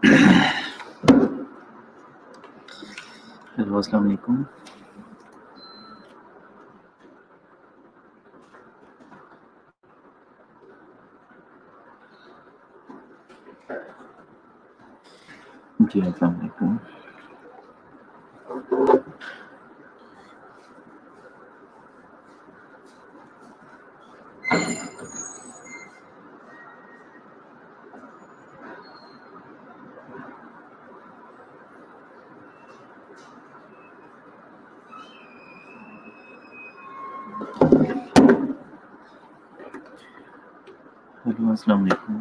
Hello السلام علیکم. جی السلام علیکم. ہیلو السلام علیکم.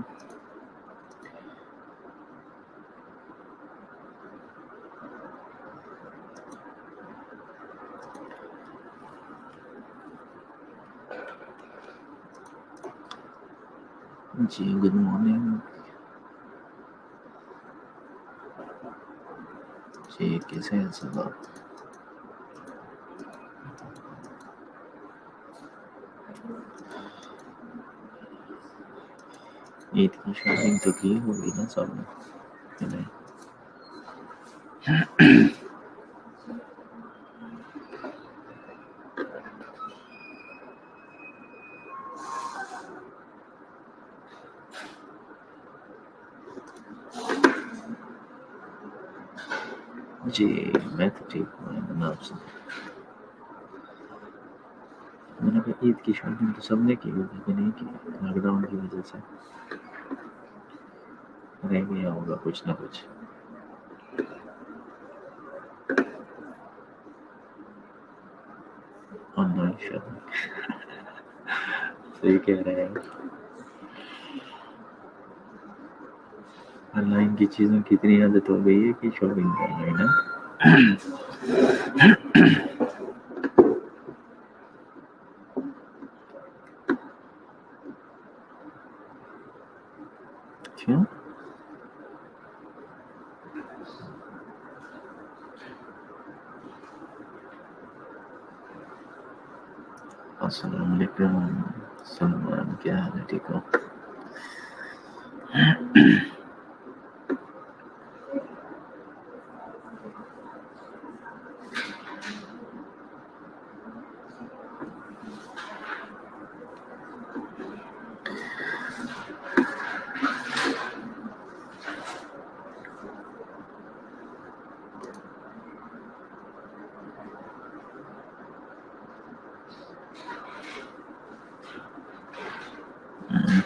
جی گڈ مارننگ. جی کیسے ہیں سب آپ؟ عید کی شاپنگ تو کی ہوگی نا سب نے؟ کہ نہیں؟ جی میں تو ٹھیک ہوں. آپ سے میں نے کہا عید کی شاپنگ تو سب نے کی ہوگی کہ نہیں کی؟ لاک ڈاؤن کی وجہ سے رہ گیا ہوگا کچھ نہ کچھ. آن لائن شاپنگ صحیح کہہ رہے ہیں. آن لائن کی چیزوں کی اتنی عادت ہو گئی ہے کہ شاپنگ کرنا ہے نا. کیوں؟ السلام علیکم. سلمان کیا حال ہے؟ ٹھیک ہو؟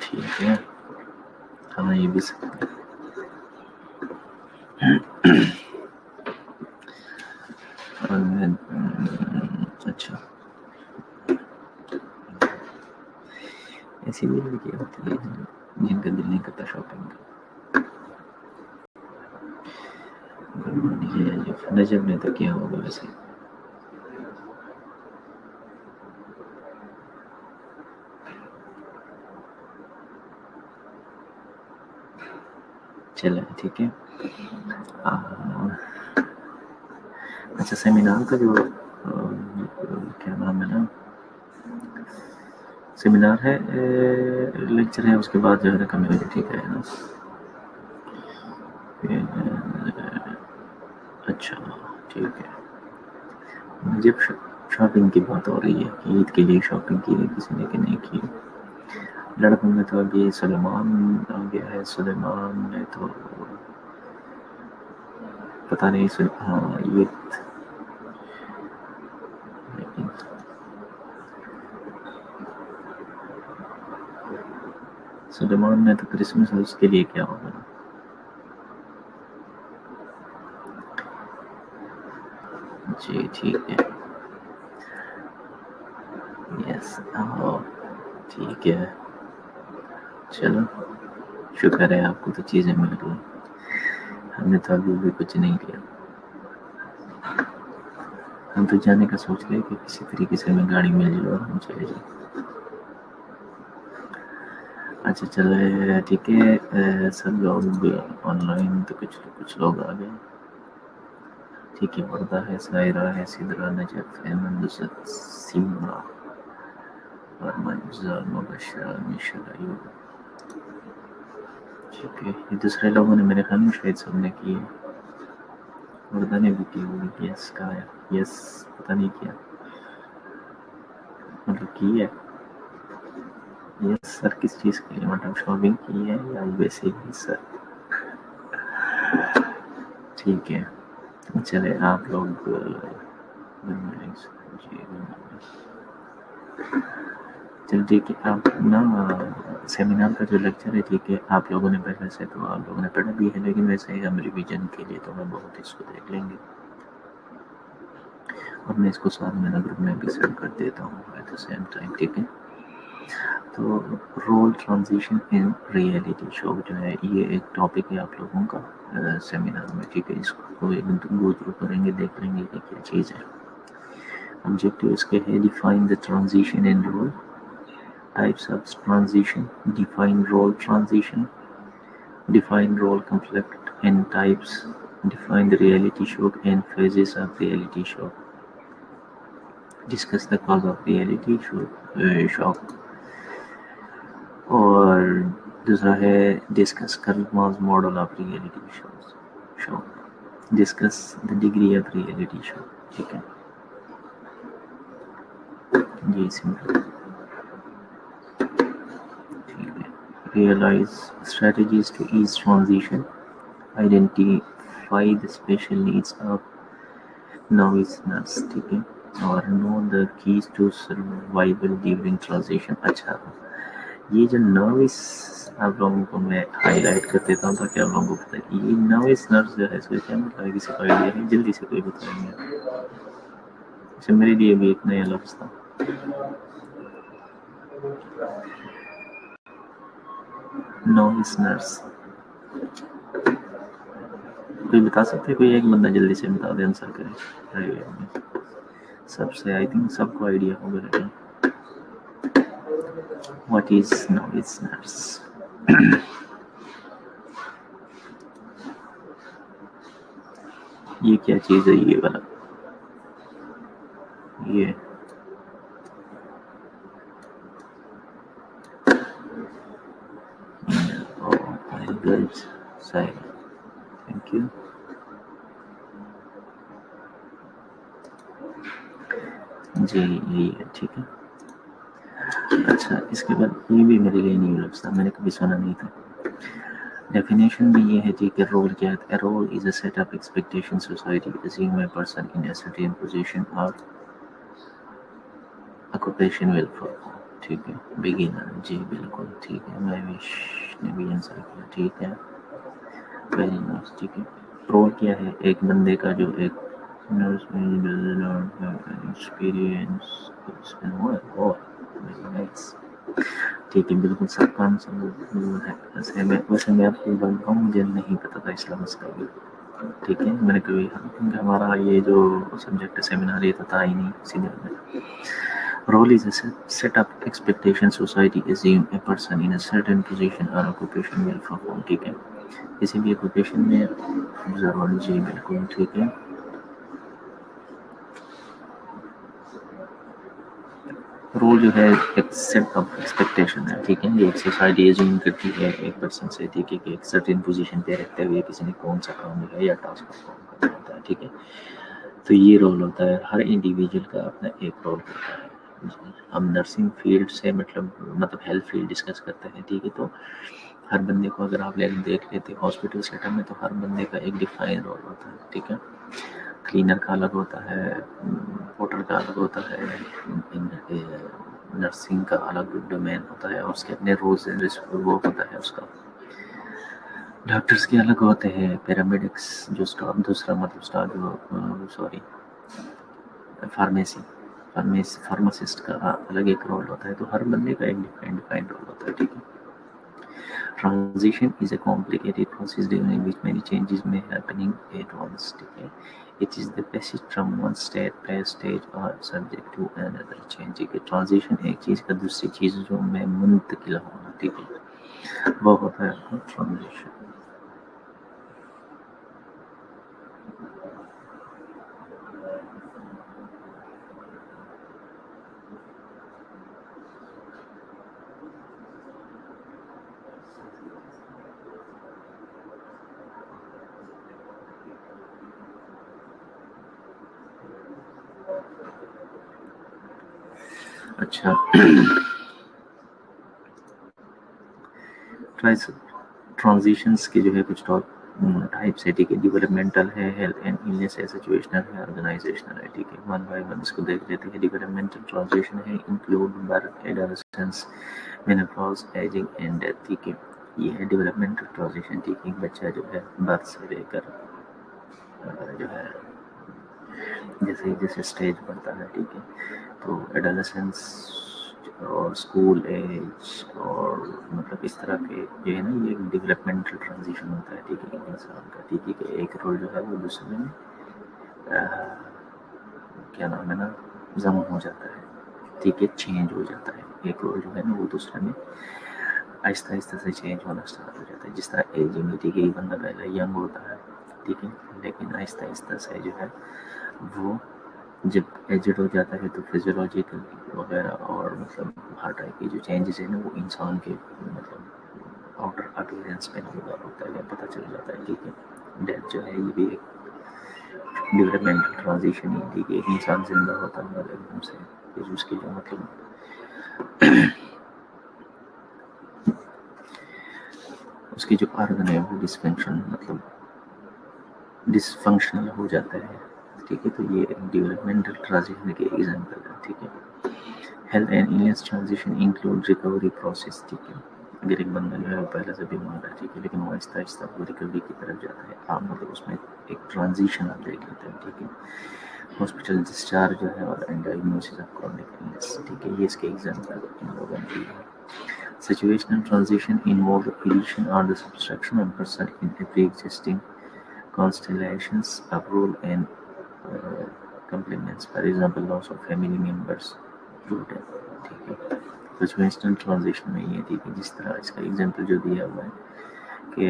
ٹھیک ہے. ہاں یہ بھی سکتے. اچھا ایسی بھی لڑکیاں ہوتی ہیں جن کا دل نہیں کرتا شاپنگ کا. نجب نے تو کیا ہوگا ویسے. چلے ٹھیک ہے. اچھا سیمینار کا جو کیا نام ہے نا، سیمینار ہے لیکچر ہے، اس کے بعد جو ہے نا کمیونٹی کا ہے نا. اچھا ٹھیک ہے. جب شاپنگ کی بات ہو رہی ہے کہ عید کے لیے شاپنگ کی ہے کسی نے کہ نہیں کی. لڑکوں میں تو ابھی سلیمان آ گیا ہے. سلیمان نے تو پتہ نہیں ہاں یہ سلیمان نے تو کرسمس ہے اس کے لیے کیا ہوگا. جی ٹھیک ہے. یس ٹھیک ہے. چلو شکر ہے آپ کو تو چیزیں مل گئی. ہم نے تو ابھی بھی کچھ نہیں کیا. ہم تو جانے کا سوچ رہے کہ کسی طریقے سے ہمیں گاڑی مل جائے اور ہم چلے جائیں. اچھا چلے ٹھیک ہے. سب لوگ آن لائن تو کچھ لوگ آ گئے. ٹھیک ہے. وردہ ہے، سائرہ ہے، سدرا، نجف، ایمن، نصرت، سیما، ارمن، افضال، مبشرہ، میشا، ایوب. ٹھیک ہے، یہ دوسرے لوگوں نے میرے خیال میں شاید سب نے کی ہے، وردہ نے بھی کی ہوگی، یس کہا ہے، یس پتہ نہیں کیا، مطلب کی ہے، یس سر کس چیز کے لیے، مطلب شاپنگ کی ہے یا ویسے ہی سر؟ ٹھیک ہے، چلے آپ لوگ چل ٹھیک ہے، آپ نا سیمینار کا جو لیکچر ہے ٹھیک ہے، آپ لوگوں نے پہلے سے تو آپ لوگوں نے پڑھا بھی ہے، لیکن ویسے ہی ہم ریویژن کے لیے تو میں بہت اس کو دیکھ لیں گے، اور میں اس کو ساتھ میں گروپ میں بھی سینڈ کر دیتا ہوں ایٹ دا سیم ٹائم، ٹھیک ہے؟ تو role transition in reality show جو ہے یہ ایک ٹاپک ہے آپ لوگوں کا سیمینار میں، ٹھیک ہے؟ اس کو ایک گو تھرو کریں گے، دیکھ لیں گے کہ کیا چیز ہے۔ آبجیکٹو اس کے ہے define the transition in role, types of transition, define role transition, define role conflict and types, define the reality shock and phases of reality shock, discuss the cause of reality shock، اور دوسرا ہے discuss Kramer's model of reality shock, discuss the degree of reality shock, ٹھیک ہے؟ جی simple, ٹھیک ہے۔ Realize strategies to ease transition, identify the special needs of نویسنرس، ٹھیک ہے؟ اور know the keys to survival during transition. اچھا، یہ جو نروس آپ لوگوں کو میں ہائی لائٹ کر دیتا ہوں تاکہ آپ لوگوں کو پتہ ہے یہ نروس نرس جو ہے اس کا کیا مطلب ہے، کسی کو آئیڈیا ہے؟ جلدی سے کوئی بتائیں گے؟ اسے میرے لیے بھی ایک نیا لفظ تھا، نووس نرس، کوئی بتا سکتے؟ کوئی ایک بندہ جلدی سے بتا دے، آنسر کرے، سب سے آئی تھنک سب کو آئیڈیا ہوگا، لیکن واٹ از نووس نرس؟ یہ کیا چیز ہے یہ والا؟ یہ گرلس سائڈ، تھینک یو۔ جی یہی ہے، ٹھیک ہے۔ اچھا، اس کے بعد یہ بھی میرے لیے نیو لفظ تھا، میں نے کبھی سنا نہیں تھا۔ ڈیفینیشن بھی یہ ہے جی کہ رول کیا ہے؟ A role is a set of expectation society assume a person in a certain position or occupation will perform، ٹھیک ہے؟ بگنر، جی بالکل ٹھیک ہے، میں وش نے بھی آنسر کیا، ٹھیک ہے، ویری نائس، ٹھیک ہے۔ رول کیا ہے؟ ایک بندے کا جو ایک ایکسپیرینس، ٹھیک ہے، بالکل سب کام سے ہے۔ ویسے میں آپ کو بات بتاؤں، مجھے نہیں پتا تھا اس لفظ کا بھی، ٹھیک ہے؟ میں نے کبھی کیونکہ ہمارا یہ جو سبجیکٹ سیمینار یہ تو تھا ہی نہیں سیدھے میں۔ Role is a set of expectation society assume a person in a certain position or occupation will perform، ٹھیک ہے؟ کسی بھی occupation میں ضرور، جی بالکل ٹھیک ہے۔ رول جو ہے ایک سیٹ آف ایکسپیکٹیشن ہے، ٹھیک ہے؟ یہ ایک سوسائٹی ایزیوم کرتی ہے ایک پرسن سے، ٹھیک ہے، کہ ایک سرٹن پوزیشن پہ رہتے ہوئے کسی نے کون سا کام جو ہے یا ٹاسک پرفارم کرنا ہوتا ہے، ٹھیک ہے؟ تو یہ رول ہوتا ہے، ہر انڈیویجول کا اپنا ایک رول ہوتا ہے۔ ہم نرسنگ فیلڈ سے مطلب ہیلتھ فیلڈ ڈسکس کرتے ہیں، ٹھیک ہے؟ تو ہر بندے کو اگر آپ دیکھ لیتے ہاسپٹل سیٹ اپ میں، تو ہر بندے کا ایک ڈیفائن رول ہوتا ہے، ٹھیک ہے؟ کلینر کا الگ ہوتا ہے، پورٹر کا الگ ہوتا ہے، نرسنگ کا الگ ڈومین ہوتا ہے، اور اس کے اپنے رولز وہ ہوتا ہے اس کا۔ ڈاکٹرز کے الگ ہوتے ہیں، پیرامیڈکس جو اسٹاف دوسرا مطلب اسٹاف جو سوری فارماسسٹ کا الگ ایک رول ہوتا ہے، تو ہر بندے کا ایک ڈیفائنڈ رول ہوتا ہے، ٹھیک ہے؟ Transition is a complicated process during which many changes may happening at once، ٹھیک ہے؟ It is the passage from one stage or subject to another change، ٹھیک ہے؟ ٹرانزیشن ایک چیز کا دوسری چیزوں میں منتقل ہونا، ٹھیک ہے؟ وہ ہوتا ہے ٹرانزیشن۔ اچھا ٹرانزیشنس کے جو ہے کچھ ٹائپس ہے، ٹھیک ہے. ڈیولپمنٹل ہے، ہیلتھ اینڈ النیس ہے، سچویشنل ہے، آرگنائزیشنل ہے، ٹھیک ہے. ون بائی ون اس کو دیکھ لیتے ہیں. ڈیولپمنٹل ٹرانزیشن ہے include birth, adolescence, menopause, aging and death, ٹھیک ہے. یہ ہے ڈیولپمنٹل ٹرانزیشن، ٹھیک ہے. ایک بچہ جو ہے برتھ سے لے کر جو ہے جیسے جیسے اسٹیج بڑھتا ہے، ٹھیک ہے. تو ایڈولسنس اور اسکول ایج اور مطلب اس طرح کے جو ہے نا، یہ ڈیولپمنٹل ٹرانزیشن ہوتا ہے، ٹھیک ہے. ایک انسان کا، ٹھیک ہے، کہ ایک رول جو ہے وہ دوسرے میں کیا نام ہے نا ضم ہو جاتا ہے، ٹھیک ہے، چینج ہو جاتا ہے. ایک رول جو ہے نا وہ دوسرے میں آہستہ آہستہ سے چینج ہونا اسٹارٹ ہو جاتا ہے. جس طرح ایجنگ ہے، ٹھیک ہے، ایک بندہ پہلے ینگ ہوتا ہے، ٹھیک ہے، لیکن آہستہ آہستہ سے جو ہے وہ جب ایجڈ ہو جاتا ہے تو فزیولوجیکل وغیرہ اور مطلب ہر ٹائپ کی جو چینجز ہیں نا وہ انسان کے مطلب آؤٹر اپیرنس پہ ہوتا ہے، پتہ چل جاتا ہے، ٹھیک ہے. ڈیتھ جو ہے یہ بھی ایک ڈیولپمنٹل ٹرانزیشن ہی، ٹھیک ہے. ایک انسان زندہ ہوتا ہے اور ایک دم سے پھر اس کی جو مطلب اس کی جو آرگن ہے وہ ڈسفنکشنل ہو جاتا ہے، ٹھیک ہے. تو یہ ڈیولپمنٹل ٹرانزیشن کے ایگزامپل ہے، ٹھیک ہے. Health and illness transition include recovery process, ٹھیک ہے. اگر ایک بندہ جو ہے وہ پہلے سے بیمار ہے، ٹھیک ہے، لیکن وہ آہستہ آہستہ وہ ریکوری کی طرف جاتا ہے. آپ مطلب اس میں ایک ٹرانزیشن آپ دیکھ لیتے ہیں، ٹھیک ہے. ہاسپٹل ڈسچارج جو ہے اور ڈائگنوسس آف کرونک النیس، ٹھیک ہے. یہ اس کے ایگزامپل ان لوگوں کی ہے. Situational transition involve the addition or the subtraction of person in a pre-existing constellations of role and complements. For example, loss of family members through death. ٹھیک ہے. Situational transition میں یہ ٹھیک ہے جس طرح اس کا ایگزامپل جو دیا ہوا ہے کہ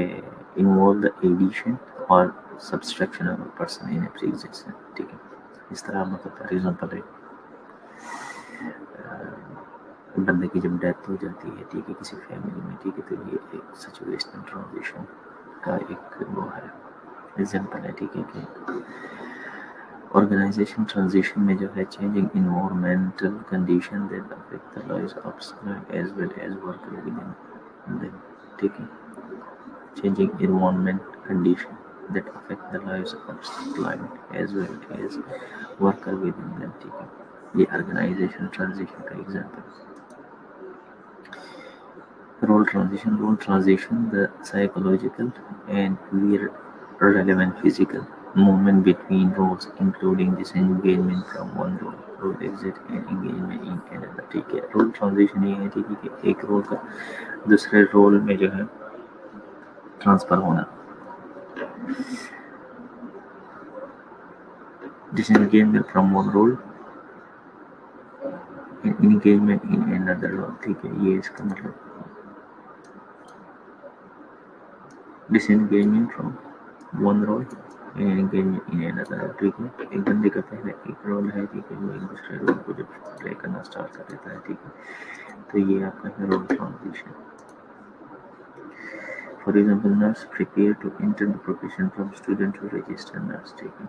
involve the addition or subtraction of a person in a pre-existing، ٹھیک ہے. اس طرح مطلب فار ایگزامپل بندے کی جب ڈیتھ ہو جاتی ہے، ٹھیک ہے، کسی فیملی میں، ٹھیک ہے، تو یہ ایک سچویشنل ٹرانزیشن کا ایک وہ ہے ایگزامپل ہے، ٹھیک ہے. کہ آرگنائزیشن ٹرانزیشن میں جو ہے changing environmental condition that affect the life of supplier as well as worker with in them, ٹھیک ہے. Changing environment condition that affect the life of supplier as well as worker with in them, ٹھیک ہے. یہ organisation transition کا example. Role transition, the psychological and relevant physical movement between roles, including disengagement from one role exit and engagement in another، ٹھیک ہے. Role transition یہ ہے، ٹھیک ہے، کہ ایک رول کا دوسرے رول میں جو ہے ٹرانسفر ہونا. disengagement from one role and engagement in another role، ٹھیک ہے. یہ اس کا مطلب disengagement from one role and engagement in another role، ٹھیک ہے. ایک بندے کا پہلے ایک رول ہے، ٹھیک ہے، وہ ایک دوسرے رول کو جب پلے کرنا اسٹارٹ کر دیتا ہے، ٹھیک ہے. تو یہ آپ کا ہے role transition. For example nurse prepare to enter the profession from student to registered nurse، ٹھیک ہے.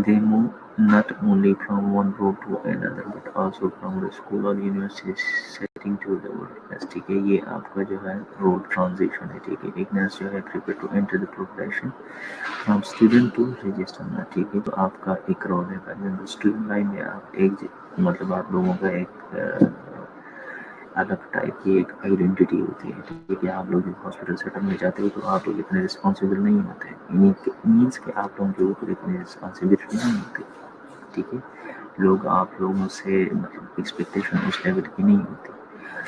They move not only from one role to another but also from the school or university setting to the workplace، ٹھیک ہے. یہ آپ کا جو ہے role transition ہے، ٹھیک ہے. ایک نرس جو ہے prepare to enter the profession from student to registered nurse، ٹھیک ہے. تو آپ کا ایک رول ہے. اسٹوڈنٹ لائن میں آپ ایک مطلب آپ لوگوں کا ایک الگ ٹائپ کی ایک آئیڈینٹی ہوتی ہے، ٹھیک ہے. آپ لوگ جب ہاسپٹل سیٹل میں جاتے ہو تو آپ لوگ اتنے رسپانسیبل نہیں ہوتے، مینس کہ آپ لوگوں کے اوپر اتنی رسپانسبلٹی نہیں ہوتی، ٹھیک ہے. لوگ آپ لوگوں سے مطلب ایکسپیکٹیشن اس لیول کی نہیں ہوتی.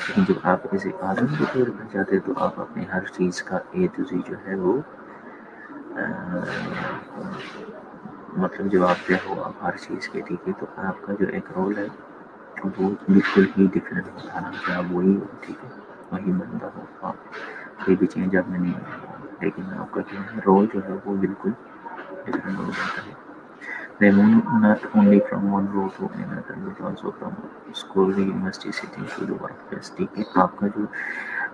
لیکن جب آپ کسی آدمی کے طور پر جاتے تو آپ اپنے ہر چیز کا اے ٹو زی جو ہے وہ مطلب جب آپ پہ ہو آپ ہر چیز کے، ٹھیک ہے. تو آپ کا جو ایک رول ہے وہ بالکل ہی ڈفرینٹ ہوتا ہے. کہ آپ وہی ہو، ٹھیک ہے، وہی بندہ ہو، آپ کوئی بھی چینج آپ میں نہیں ہے، لیکن آپ کا جو ہے رول جو ہے وہ بالکل ڈفرینٹ ہو جاتا ہے. They move not only from one role to another but also from school, university, setting to the workplace، ٹھیک ہے. آپ کا جو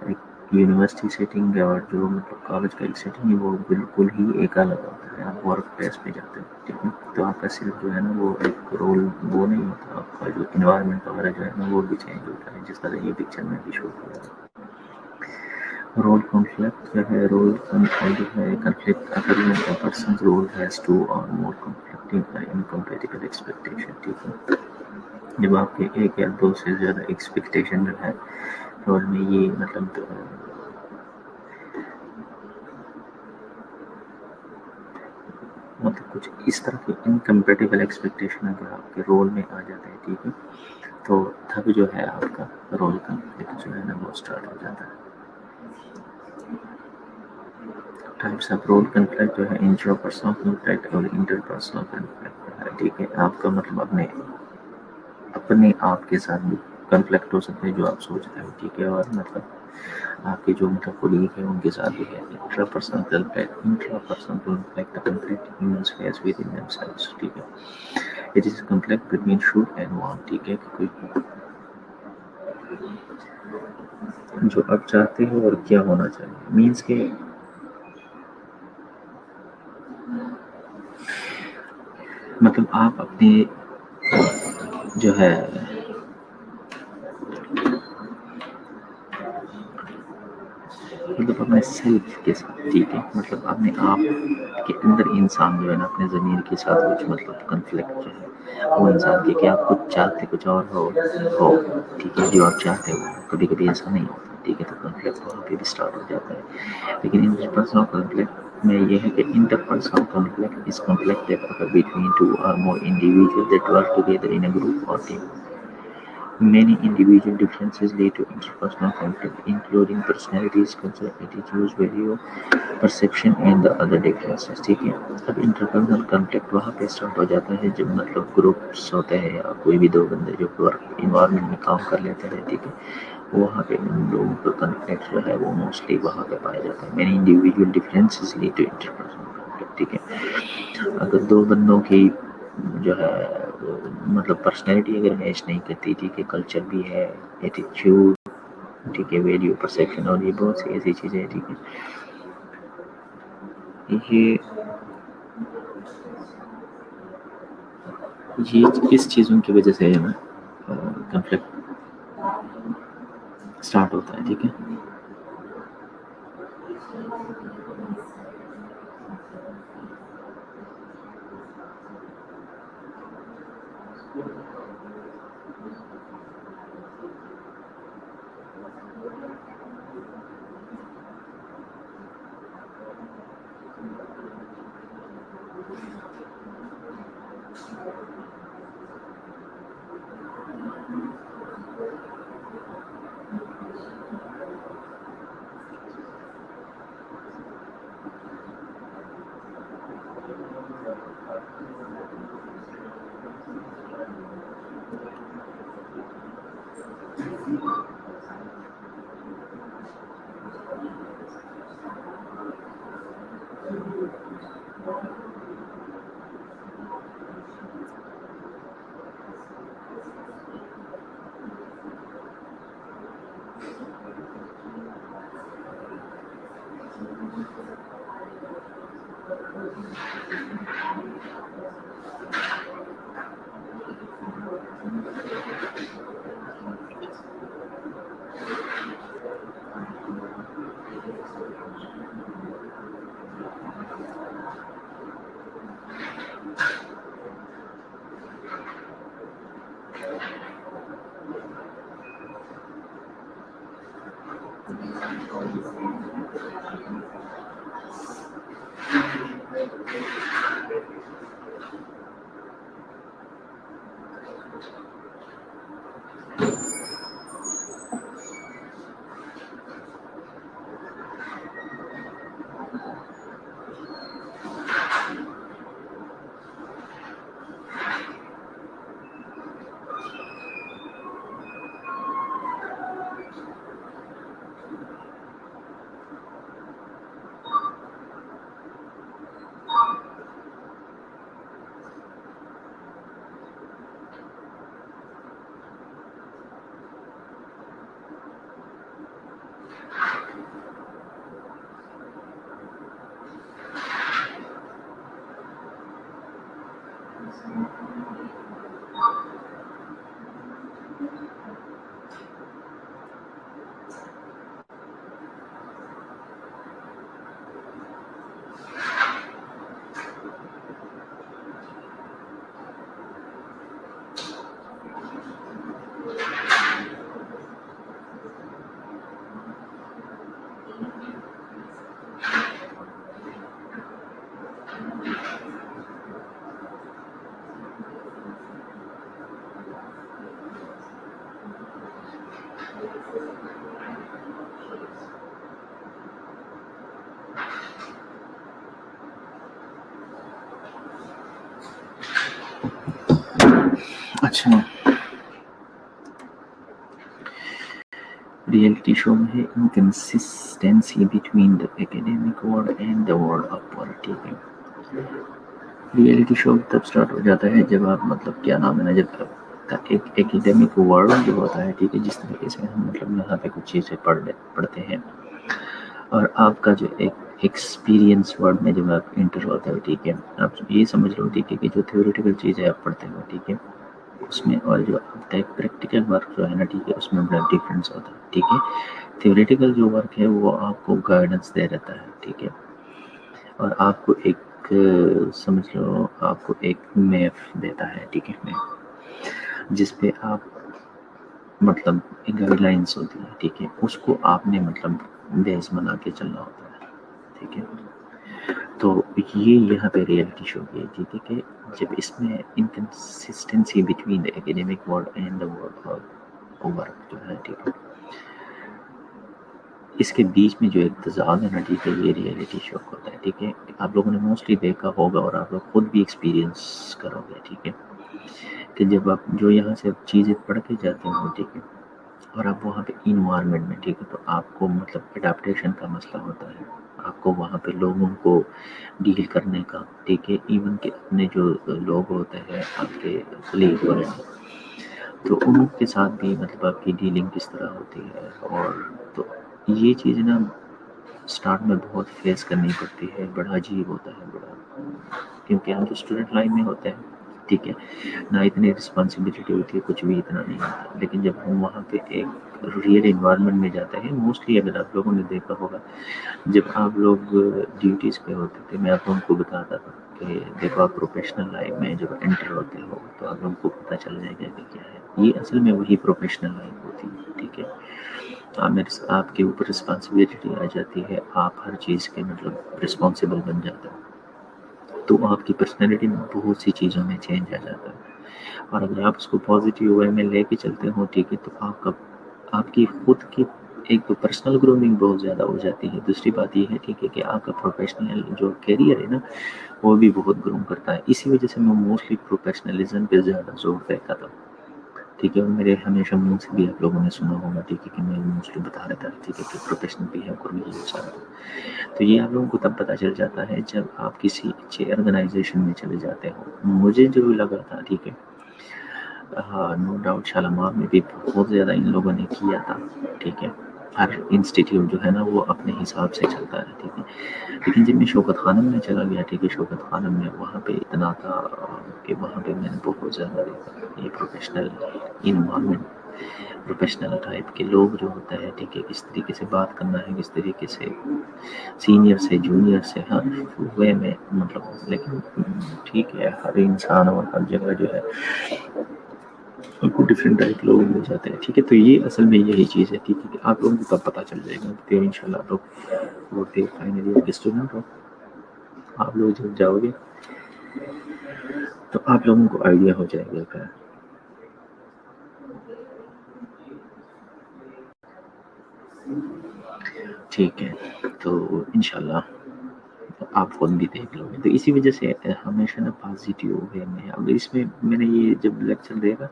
ایک یونیورسٹی سیٹنگ ہے اور جو مطلب کالج کا ایک سیٹنگ ہے وہ بالکل ہی ایک الگ ہوتا ہے. آپ ورک پلیس پہ جاتے ہیں ٹھیک ہے, تو آپ کا صرف جو ہے نا وہ ایک رول وہ نہیں ہوتا, آپ کا جو انوائرمنٹ وغیرہ جو ہے نا وہ بھی چینج ہوتا ہے, جس طرح یہ پکچر میں بھی شو کیا ہے. رول کانفلکٹ جو ہے, رول جو ہے کنفلکٹ اگر a person's role has two or more conflicting or incompatible expectation, ٹھیک ہے. جب آپ کے ایک یا دو سے زیادہ ایکسپیکٹیشن جو ہے رول میں, یہ مطلب کچھ اس طرح کی انکمپیٹیبل ایکسپیکٹیشن اگر آپ کے رول میں آ جاتے ہیں ٹھیک ہے, تو تب جو ہے آپ کا رول کنفلکٹ جو ہے نا وہ اسٹارٹ ہو جاتا ہے. ٹائپس آف رول کنفلکٹ جو ہے انٹرا پرسنل کنفلکٹ اور انٹر پرسنل کنفلکٹ ہے ٹھیک ہے. آپ کا مطلب اپنے آپ کے ساتھ بھی کنفلکٹ ہو سکتے ہیں جو آپ سوچتے ہیں ٹھیک ہے, اور مطلب آپ کے جو مطلب کولیگ ہیں ان کے ساتھ بھی ہے. Intra personal conflict humans face within themselves, ٹھیک ہے. It is a conflict between should and want, ٹھیک ہے, کہ کوئی جو آپ چاہتے ہو اور کیا ہونا چاہیے, مینس کہ مطلب آپ اپنے جو ہے مطلب اپنے سیلف کے ساتھ ٹھیک ہے, مطلب اپنے آپ کے اندر انسان جو ہے نا اپنے ضمیر کے ساتھ کچھ مطلب کنفلکٹ جو ہے وہ انسان کے کہ آپ کچھ چاہتے کچھ اور ہو ٹھیک ہے, جو آپ چاہتے ہو کبھی کبھی ایسا نہیں ہوتا ٹھیک ہے, تو کنفلکٹ وہاں پہ بھی اسٹارٹ ہو جاتا ہے. لیکن انٹر پرسنل کنفلکٹ میں یہ ہے کہ interpersonal conflict is conflict that occur between two or more individuals that work together in a group or team. Many individual differences lead to interpersonal conflict, including personalities, culture, attitudes, value, perception and the other differences, ٹھیک ہے. اب interpersonal conflict وہاں پہ start ہو جاتا ہے جب مطلب groups ہوتے ہیں یا کوئی بھی دو بندے جو ورک انوائرمنٹ میں کام کر لیتے ہیں ٹھیک ہے, وہاں پہ ان لوگوں کا کنفلکٹ جو ہے وہ موسٹلی وہاں پہ پایا جاتا ہے. Many individual differences lead to interpersonal conflict, ٹھیک ہے. اگر دو بندوں کی جو ہے مطلب پرسنالٹی اگر میچ نہیں کرتی ٹھیک ہے, کلچر بھی ہے, ایٹیچیوڈ ٹھیک ہے, ویلیو, پرسیپشن اور یہ بہت سی ایسی چیزیں ہیں ٹھیک ہے, یہ اس چیزوں کی وجہ سے کنفلکٹ اسٹارٹ ہوتا ہے ٹھیک ہے. اچھا، ریئلٹی شو میں ہے inconsistency between the academic world and the world of work. ٹھیک ہے، ریئلٹی شو تب اسٹارٹ ہو جاتا ہے جب آپ مطلب کیا نام ہے نا، جب ایک ایکیڈیمک ورلڈ جو ہوتا ہے، ٹھیک ہے، جس طریقے سے ہم مطلب یہاں پہ کچھ چیزیں پڑھتے ہیں، اور آپ کا جو ایک ایکسپیرینس ورڈ میں جب آپ انٹر ہوتے ہو، ٹھیک ہے، آپ یہ سمجھ لو، ٹھیک ہے، کہ جو تھیوریٹیکل چیزیں آپ پڑھتے ہو، ٹھیک ہے، اس میں اور جو آپ کا ایک پریکٹیکل ورک جو ہے نا، ٹھیک ہے، اس میں بڑا ڈفرینس ہوتا ہے. ٹھیک ہے، تھیوریٹیکل جو ورک ہے وہ آپ کو گائیڈنس دے رہتا ہے، ٹھیک ہے، اور آپ کو ایک سمجھ لو آپ کو ایک میپ دیتا ہے، ٹھیک ہے، میپ جس پہ آپ مطلب گائیڈ لائنس ہوتی ہے، ٹھیک ہے، اس کو آپ نے مطلب بیس بنا کے چلنا ہوتا ہے. ٹھیک ہے، تو یہ یہاں پہ ریئلٹی شو کی ہے، ٹھیک ہے، کہ جب اس میں inconsistency between the academic world and the world of work جو ہے، ٹھیک ہے، اس کے بیچ میں جو ایک تضاد ہے نا، ٹھیک ہے، یہ ریئلٹی شو ہوتا ہے. ٹھیک ہے، آپ لوگوں نے موسٹلی دیکھا ہوگا اور آپ لوگ خود بھی ایکسپیرینس کرو گے، ٹھیک ہے، کہ جب آپ جو یہاں سے چیزیں پڑھ کے جاتے ہو، ٹھیک ہے، اور آپ وہاں پہ انوائرمنٹ میں، ٹھیک ہے، تو آپ کو مطلب اڈاپٹیشن کا مسئلہ ہوتا ہے. آپ کو وہاں پہ لوگوں کو ڈیل کرنے کا، ٹھیک ہے، ایون کہ اپنے جو لوگ ہوتے ہیں آپ کے کلیگ وغیرہ، تو ان کے ساتھ بھی مطلب آپ کی ڈیلنگ کس طرح ہوتی ہے. اور تو یہ چیز نا اسٹارٹ میں بہت فیس کرنی پڑتی ہے، بڑا عجیب ہوتا ہے، بڑا، کیونکہ ہم تو اسٹوڈنٹ لائف میں ہوتے ہیں، ٹھیک ہے، نہ اتنی رسپانسبلٹی ہوتی ہے، کچھ بھی اتنا نہیں ہوتا. لیکن جب ہم وہاں پہ ایک ریئل انوائرمنٹ میں جاتے ہیں، موسٹلی اگر آپ لوگوں نے دیکھا ہوگا جب آپ لوگ ڈیوٹیز پہ ہوتے تھے، میں آپ لوگوں کو بتاتا تھا کہ دیکھو آپ پروفیشنل لائف میں جب انٹر ہوتے ہو تو آپ لوگوں کو پتہ چل جائے گا کہ کیا ہے. یہ اصل میں وہی پروفیشنل لائف ہوتی ہے، ٹھیک ہے، آپ کے اوپر رسپانسبلٹی آ جاتی ہے، آپ ہر چیز کے مطلب رسپانسبل بن جاتے ہو، تو آپ کی پرسنالٹی میں بہت سی چیزوں میں چینج آ جاتا ہے. اور اگر آپ اس کو پازیٹیو وے میں لے کے چلتے ہو، ٹھیک ہے، تو آپ کی خود کی ایک تو پرسنل گرومنگ بہت زیادہ ہو جاتی ہے. دوسری بات یہ ہے، ٹھیک ہے، کہ آپ کا پروفیشنل جو کیریئر ہے نا وہ بھی بہت گروم کرتا ہے. اسی وجہ سے میں موسٹلی پروفیشنلزم پہ زیادہ زور دیتا تھا، ٹھیک ہے، اور میرے ہمیشہ منہ سے بھی آپ لوگوں نے سنا ہوگا، ٹھیک ہے، کہ میں موسٹلی بتا رہتا تھا، ٹھیک ہے، کہ پروفیشنل بھی ہے اور بھی یہ سارا. تو یہ آپ لوگوں کو تب پتہ چل جاتا ہے جب آپ کسی اچھے آرگنائزیشن میں چلے جاتے ہو. مجھے جو لگا تھا، ٹھیک ہے، ہاں، نو ڈاؤٹ شالمار میں بھی بہت زیادہ ان لوگوں نے کیا تھا، ٹھیک ہے، ہر انسٹیٹیوٹ جو ہے نا وہ اپنے حساب سے چلتا ہے، ٹھیک ہے. لیکن جب میں شوکت خانم میں چلا گیا، ٹھیک ہے، شوکت خانم میں وہاں پہ اتنا تھا کہ وہاں پہ میں نے بہت زیادہ دیکھا یہ پروفیشنل انوائرمنٹ، پروفیشنل ٹائپ کے لوگ جو ہوتا ہے، ٹھیک ہے، کس طریقے سے بات کرنا ہے، کس طریقے سے سینئر سے جونیئر سے ہر وے میں مطلب. لیکن ٹھیک ہے، ہر انسان اور ہر جگہ جو ہے کو ڈفرینٹ ٹائپ لوگ مل جاتے ہیں، ٹھیک ہے. تو یہ اصل میں یہی چیز ہے، ٹھیک ہے، کہ آپ لوگوں کو تب پتہ چل جائے گا کہ ان شاء اللہ آپ لوگ وہ فائنل ایئر کے اسٹوڈنٹ ہو. آپ لوگ جب جاؤ گے تو آپ لوگوں کو آئیڈیا ہو جائے گا کہ ٹھیک ہے. تو انشاءاللہ آپ خود بھی دیکھ لو گے. تو اسی وجہ سے ہمیشہ نا پازیٹیو وے میں. اب اس میں نے یہ جب لیکچر دیکھا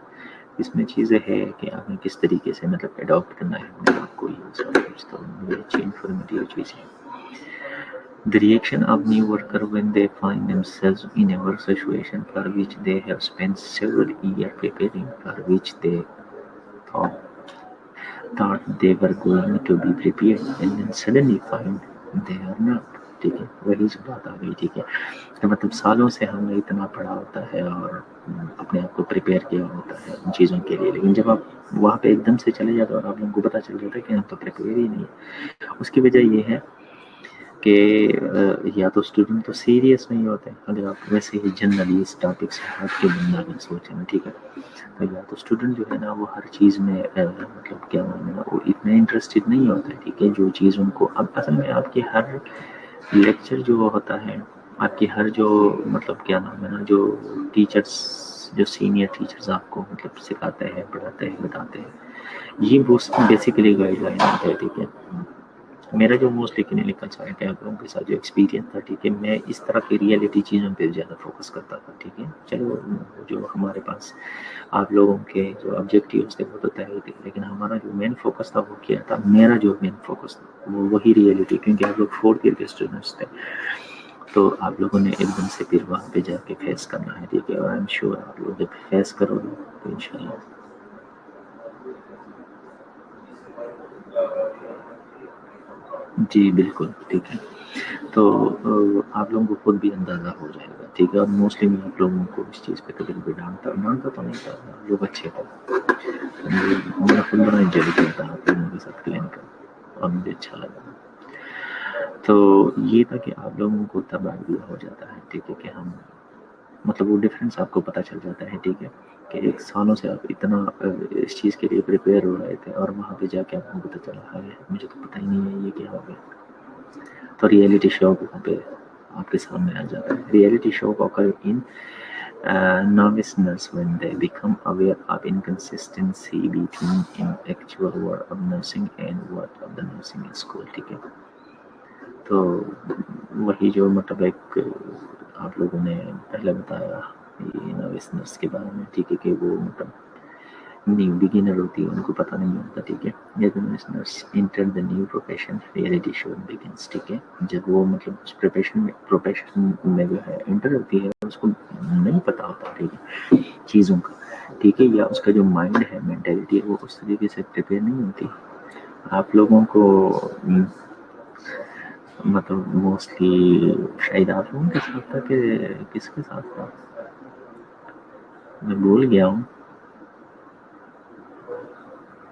اس میں چیزیں ہے کہ آپ نے کس طریقے سے مطلب اڈاپٹ کرنا ہے اپنے آپ کو، یہ سب کچھ. تو یہ اچھی انفارمیٹیو چیز ہے. The reaction of new workers when they find themselves in a work situation for which they have spent several years preparing, for which they thought they were going to be prepared and then suddenly find they are not. ٹھیک ہے، وہی بات آ گئی، ٹھیک ہے، کہ مطلب سالوں سے ہم نے اتنا پڑھا ہوتا ہے اور اپنے آپ کو پریپیئر کیا ہوتا ہے ان چیزوں کے لیے، لیکن جب آپ وہاں پہ ایک دم سے چلے جاتے اور آپ لوگوں کو پتہ چل جاتا ہے کہ ہم تو پریپیئر ہی نہیں ہے. اس کی وجہ یہ ہے کہ یا تو اسٹوڈنٹ تو سیریس نہیں ہوتے. اگر آپ ویسے ہی جنرلی اس ٹاپک سے ہٹ کے بندہ اگر سوچیں، ٹھیک ہے، تو یا تو اسٹوڈنٹ جو ہے نا وہ ہر چیز میں مطلب کیا نام ہے وہ اتنا انٹرسٹڈ نہیں ہوتا ہے، ٹھیک ہے. جو چیز ان کو اب اصل میں آپ کی ہر لیکچر جو ہوتا ہے، آپ کی ہر جو مطلب کیا نام ہے نا جو ٹیچرس جو سینئر ٹیچرز آپ کو مطلب سکھاتے ہیں، پڑھاتے ہیں، بتاتے ہیں، یہ بیسیکلی گائیڈ لائن ہے. ٹھیک ہے، میرا جو موسٹلی کلینکل سائٹ ہے آپ لوگوں کے ساتھ جو ایکسپیرینس تھا، ٹھیک ہے، میں اس طرح کی ریئلٹی چیزوں پہ زیادہ فوکس کرتا تھا. ٹھیک ہے، چلو جو ہمارے پاس آپ لوگوں کے جو آبجیکٹیوز تھے وہ تو طے تھے، لیکن ہمارا جو مین فوکس تھا وہ کیا تھا، میرا جو مین فوکس تھا وہ وہی ریئلٹی، کیونکہ آپ لوگ 4th ایئر کے اسٹوڈنٹس تھے، تو آپ لوگوں نے ایک دم سے پھر وہاں پہ جا کے فیس کرنا ہے. ٹھیک ہے، اور آئی ایم شیور آپ لوگ جب فیس کرو گے تو انشاءاللہ جی بالکل. ٹھیک ہے، تو آپ لوگوں کو خود بھی اندازہ ہو جائے گا. ٹھیک ہے، اور موسٹلی میں آپ لوگوں کو اس چیز پہ کبھی کبھی ڈانٹتا تو نہیں تھا، لوگ اچھے تھے، میں خود بڑا انجوائے کرتا ہوں آپ لوگوں کے ساتھ کلین کر، اور مجھے اچھا لگا. تو یہ تھا کہ آپ لوگوں کو تب آئیڈیا ہو جاتا ہے. ٹھیک ہے، کہ ہم مطلب وہ ڈفرینس آپ کو پتہ چل جاتا ہے. ٹھیک ہے، کہ ایک سالوں سے آپ اتنا اس چیز کے لیے پریپیئر ہو رہے تھے، اور وہاں پہ جا کے آپ کو پتہ چلا ہے مجھے تو پتہ ہی نہیں ہے یہ کیا ہو گیا. تو ریئلٹی شو وہاں پہ آپ کے سامنے آ جاتا ہے. Reality show occur in noviceness when they become aware of inconsistency between in actual work of nursing and what of the nursing school. ٹھیک ہے، تو وہی جو مطلب ایک آپ لوگوں نے پہلے بتایا یہ نویسنس کے بارے میں. ٹھیک ہے، کہ وہ مطلب نیو بگنر ہوتی ہے، ان کو پتہ نہیں ہوتا. ٹھیک ہے، جب nuisance enter the new profession reality show begins. ٹھیک ہے، جب وہ مطلب اس پروفیشن میں جو ہے انٹر ہوتی ہے، اس کو نہیں پتہ ہوتا. ٹھیک ہے، چیزوں کا. ٹھیک ہے، یا اس کا جو مائنڈ ہے، مینٹیلٹی ہے، وہ اس طریقے سے پریپیئر نہیں ہوتی. آپ لوگوں کو مطلب موسٹلی شاید آپ لوگوں کے ساتھ تھا کہ کس کے ساتھ تھا، میں بھول گیا ہوں.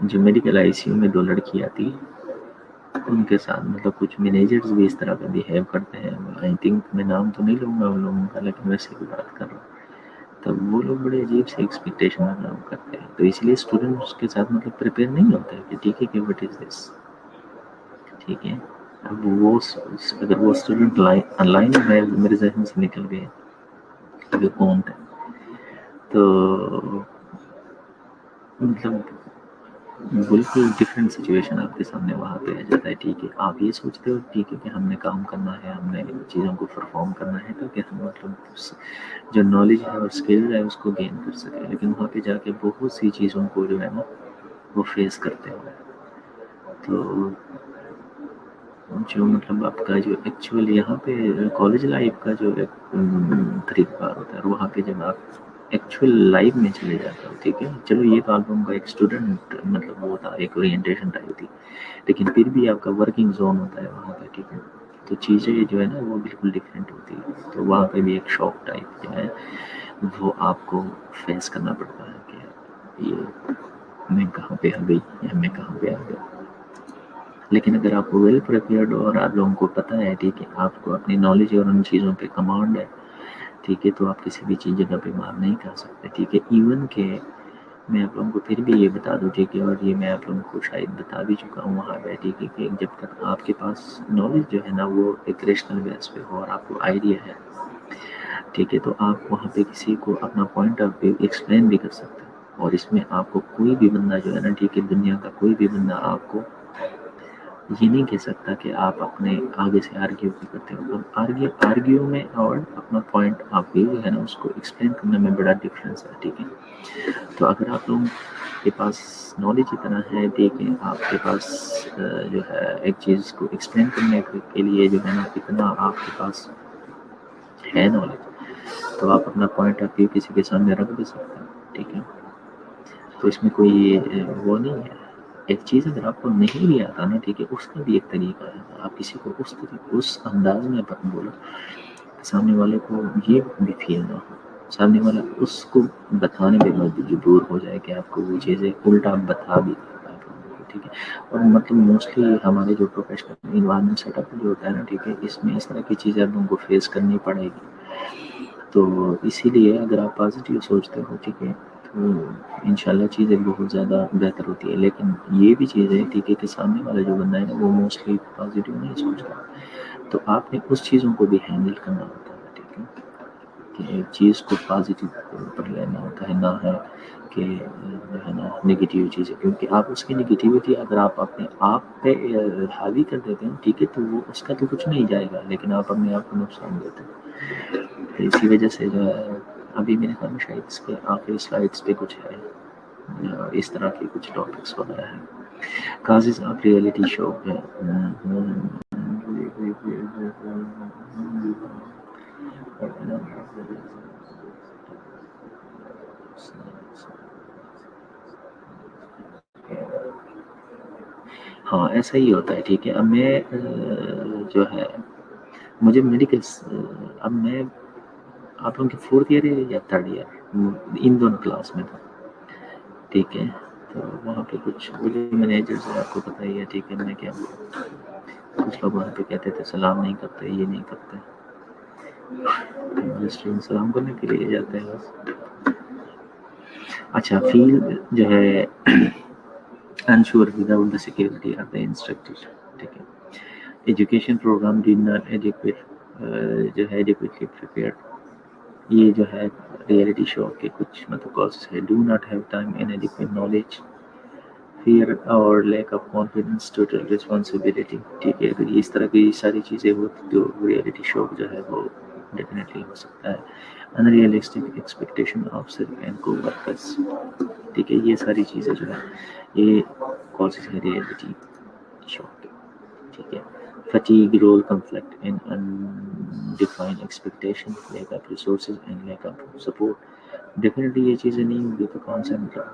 جو میڈیکل آئی سی یو میں 2 لڑکیاں تھی، ان کے ساتھ مطلب کچھ مینیجرز بھی اس طرح کا بیہیو کرتے ہیں. آئی تھنک میں نام تو نہیں لوں گا ان لوگوں کا، لیکن ویسے بھی بات کر رہا ہوں. تب وہ لوگ بڑے عجیب سے ایکسپیکٹیشن الاؤ کرتے ہیں، تو اس لیے اسٹوڈنٹ اس کے ساتھ مطلب پریپیئر نہیں ہوتا ہے کہ ٹھیک ہے کہ وٹ از دس. ٹھیک ہے، اب وہ اگر وہ اسٹوڈنٹ لائن میں میرے ذہن سے نکل گئے کہ کون تھا، تو مطلب بالکل ڈفرینٹ سچویشن آپ کے سامنے وہاں پہ آ جاتا ہے. ٹھیک ہے، آپ یہ سوچتے ہو ٹھیک ہے کہ ہم نے کام کرنا ہے، ہم نے چیزوں کو پرفارم کرنا ہے تاکہ ہم مطلب جو نالج ہے اور اسکل ہے اس کو گین کر سکیں، لیکن وہاں پہ جا کے بہت سی چیزوں کو جو ہے نا وہ فیس کرتے ہو. تو جو مطلب آپ کا جو ایکچوئل یہاں پہ کالج لائف کا جو ایک طریقہ کار ہوتا ہے، اور وہاں پہ جب آپ ایکچوئل لائف میں چلے جاتے ہو. ٹھیک ہے، چلو یہ تو آپ لوگوں کا ایک اسٹوڈنٹ مطلب وہ تھا، ایک اورینٹیشن ٹائپ تھی، لیکن پھر بھی آپ کا ورکنگ زون ہوتا ہے وہاں پہ. ٹھیک ہے، تو چیزیں جو ہے نا وہ بالکل ڈفرینٹ ہوتی ہے. تو وہاں پہ بھی ایک شاک ٹائپ جو ہے وہ آپ کو فیس کرنا پڑتا ہے کہ یہ میں کہاں پہ آ گئی یا میں کہاں پہ آ گیا. لیکن اگر آپ ویل پریپیئرڈ ہو اور آپ لوگوں کو پتہ ہے ٹھیک ہے آپ کو اپنی نالج اور ان چیزوں پہ کمانڈ ہے، ٹھیک ہے، تو آپ کسی بھی چیز جگہ پہ مار نہیں کھا سکتے. ٹھیک ہے، ایون کہ میں آپ لوگوں کو پھر بھی یہ بتا دوں، ٹھیک ہے، اور یہ میں آپ لوگوں کو شاید بتا بھی چکا ہوں وہاں پہ. ٹھیک ہے، کہ جب تک آپ کے پاس نالج جو ہے نا وہ ایک ریشنل بیس پہ ہو اور آپ کو آئیڈیا ہے، ٹھیک ہے، تو آپ وہاں پہ کسی کو اپنا پوائنٹ آف ویو ایکسپلین بھی کر سکتے ہیں. اور اس میں آپ کو کوئی بھی بندہ جو ہے نا، ٹھیک ہے، دنیا کا کوئی بھی بندہ آپ کو یہ نہیں کہہ سکتا کہ آپ اپنے آگے سے آرگیو بھی کرتے ہو. آرگیو میں اور اپنا پوائنٹ آف ویو ہے نا اس کو ایکسپلین کرنے میں بڑا ڈفرینس ہے. ٹھیک ہے، تو اگر آپ لوگوں کے پاس نالج اتنا ہے، ٹھیک ہے، آپ کے پاس جو ہے ایک چیز کو ایکسپلین کرنے کے لیے جو ہے نا اتنا آپ کے پاس ہے نالج، تو آپ اپنا پوائنٹ آف ویو کسی کے سامنے رکھ بھی سکتے ہیں. ٹھیک ہے، تو اس میں کوئی وہ نہیں ہے. ایک چیز اگر آپ کو نہیں بھی آتا نا، ٹھیک ہے، اس کا بھی ایک طریقہ ہے. آپ کسی کو اس انداز میں بولو کہ سامنے والے کو یہ بھی فیل نہ ہو، سامنے والا اس کو بتانے پہ مجبور ہو جائے کہ آپ کو وہ چیزیں الٹا بتا بھی دیں آپ لوگوں کو. ٹھیک ہے، اور مطلب موسٹلی ہمارے جو پروفیشنل انوائرمنٹ سیٹ اپ جو ہوتا ہے نا، ٹھیک ہے، اس میں اس طرح کی چیزیں آپ لوگوں کو فیس کرنی پڑے گی. تو اسی لیے اگر آپ پازیٹیو سوچتے ہو، ٹھیک ہے، تو انشاءاللہ چیزیں بہت زیادہ بہتر ہوتی ہے. لیکن یہ بھی چیز ہے، ٹھیک ہے، کہ سامنے والا جو بندہ ہے نا وہ موسٹلی پازیٹیو نہیں سوچتا، تو آپ نے اس چیزوں کو بھی ہینڈل کرنا ہوتا ہے. ٹھیک ہے، کہ ایک چیز کو پازیٹیو پر لینا ہوتا ہے، نہ ہے کہ جو ہے نا نگیٹیو چیزیں، کیونکہ آپ اس کی نگیٹیوٹی اگر آپ اپنے آپ پہ حاوی کر دیتے ہیں ٹھیک ہے تو وہ اس کا تو کچھ نہیں جائے گا، لیکن آپ اپنے آپ کو نقصان دیتے ہیں. تو اسی وجہ سے جو ہے ابھی میرے خیال میں شاید اس کے آخری سلائڈس پہ کچھ ہے اس طرح کے کچھ ٹاپکس وغیرہ ہیں. کازز آف ریئلٹی شو ہے. ہاں ایسا ہی ہوتا ہے ٹھیک ہے. اب میں جو ہے مجھے میڈیکل اب میں آپ لوگوں کی 4th ایئر ہے یا 3rd ایئر ان دونوں کلاس میں تھا ٹھیک ہے. تو وہاں پہ کچھ مینیجر سے آپ کو پتہ ہی ہے ٹھیک ہے. میں کیا کچھ لوگ وہاں پہ کہتے تھے سلام نہیں کرتے، یہ نہیں کرتے، سلام کرنے کے لیے جاتے ہیں بس. اچھا فیل جو ہے unsure without the security of the instructor ٹھیک ہے. Education programme did not adequate جو ہے adequately prepared. یہ جو ہے ریئلٹی شو کے کچھ مطلب کازز ہے. do not have time and adequate knowledge, fear اور lack of confidence, total responsibility ٹھیک ہے. اگر اس طرح کی ساری چیزیں ہوتی تو ریئلٹی شو جو ہے وہ ڈیفینیٹلی ہو سکتا ہے. unrealistic expectation of self and co-workers ٹھیک ہے. یہ ساری چیزیں جو ہے یہ کازز ہے ریئلٹی شو کے ٹھیک ہے. fatigue, role conflict and undefined expectation, lack of resources and lack of support. Definitely یہ چیزیں نہیں ہوگی تو کون سا مطلب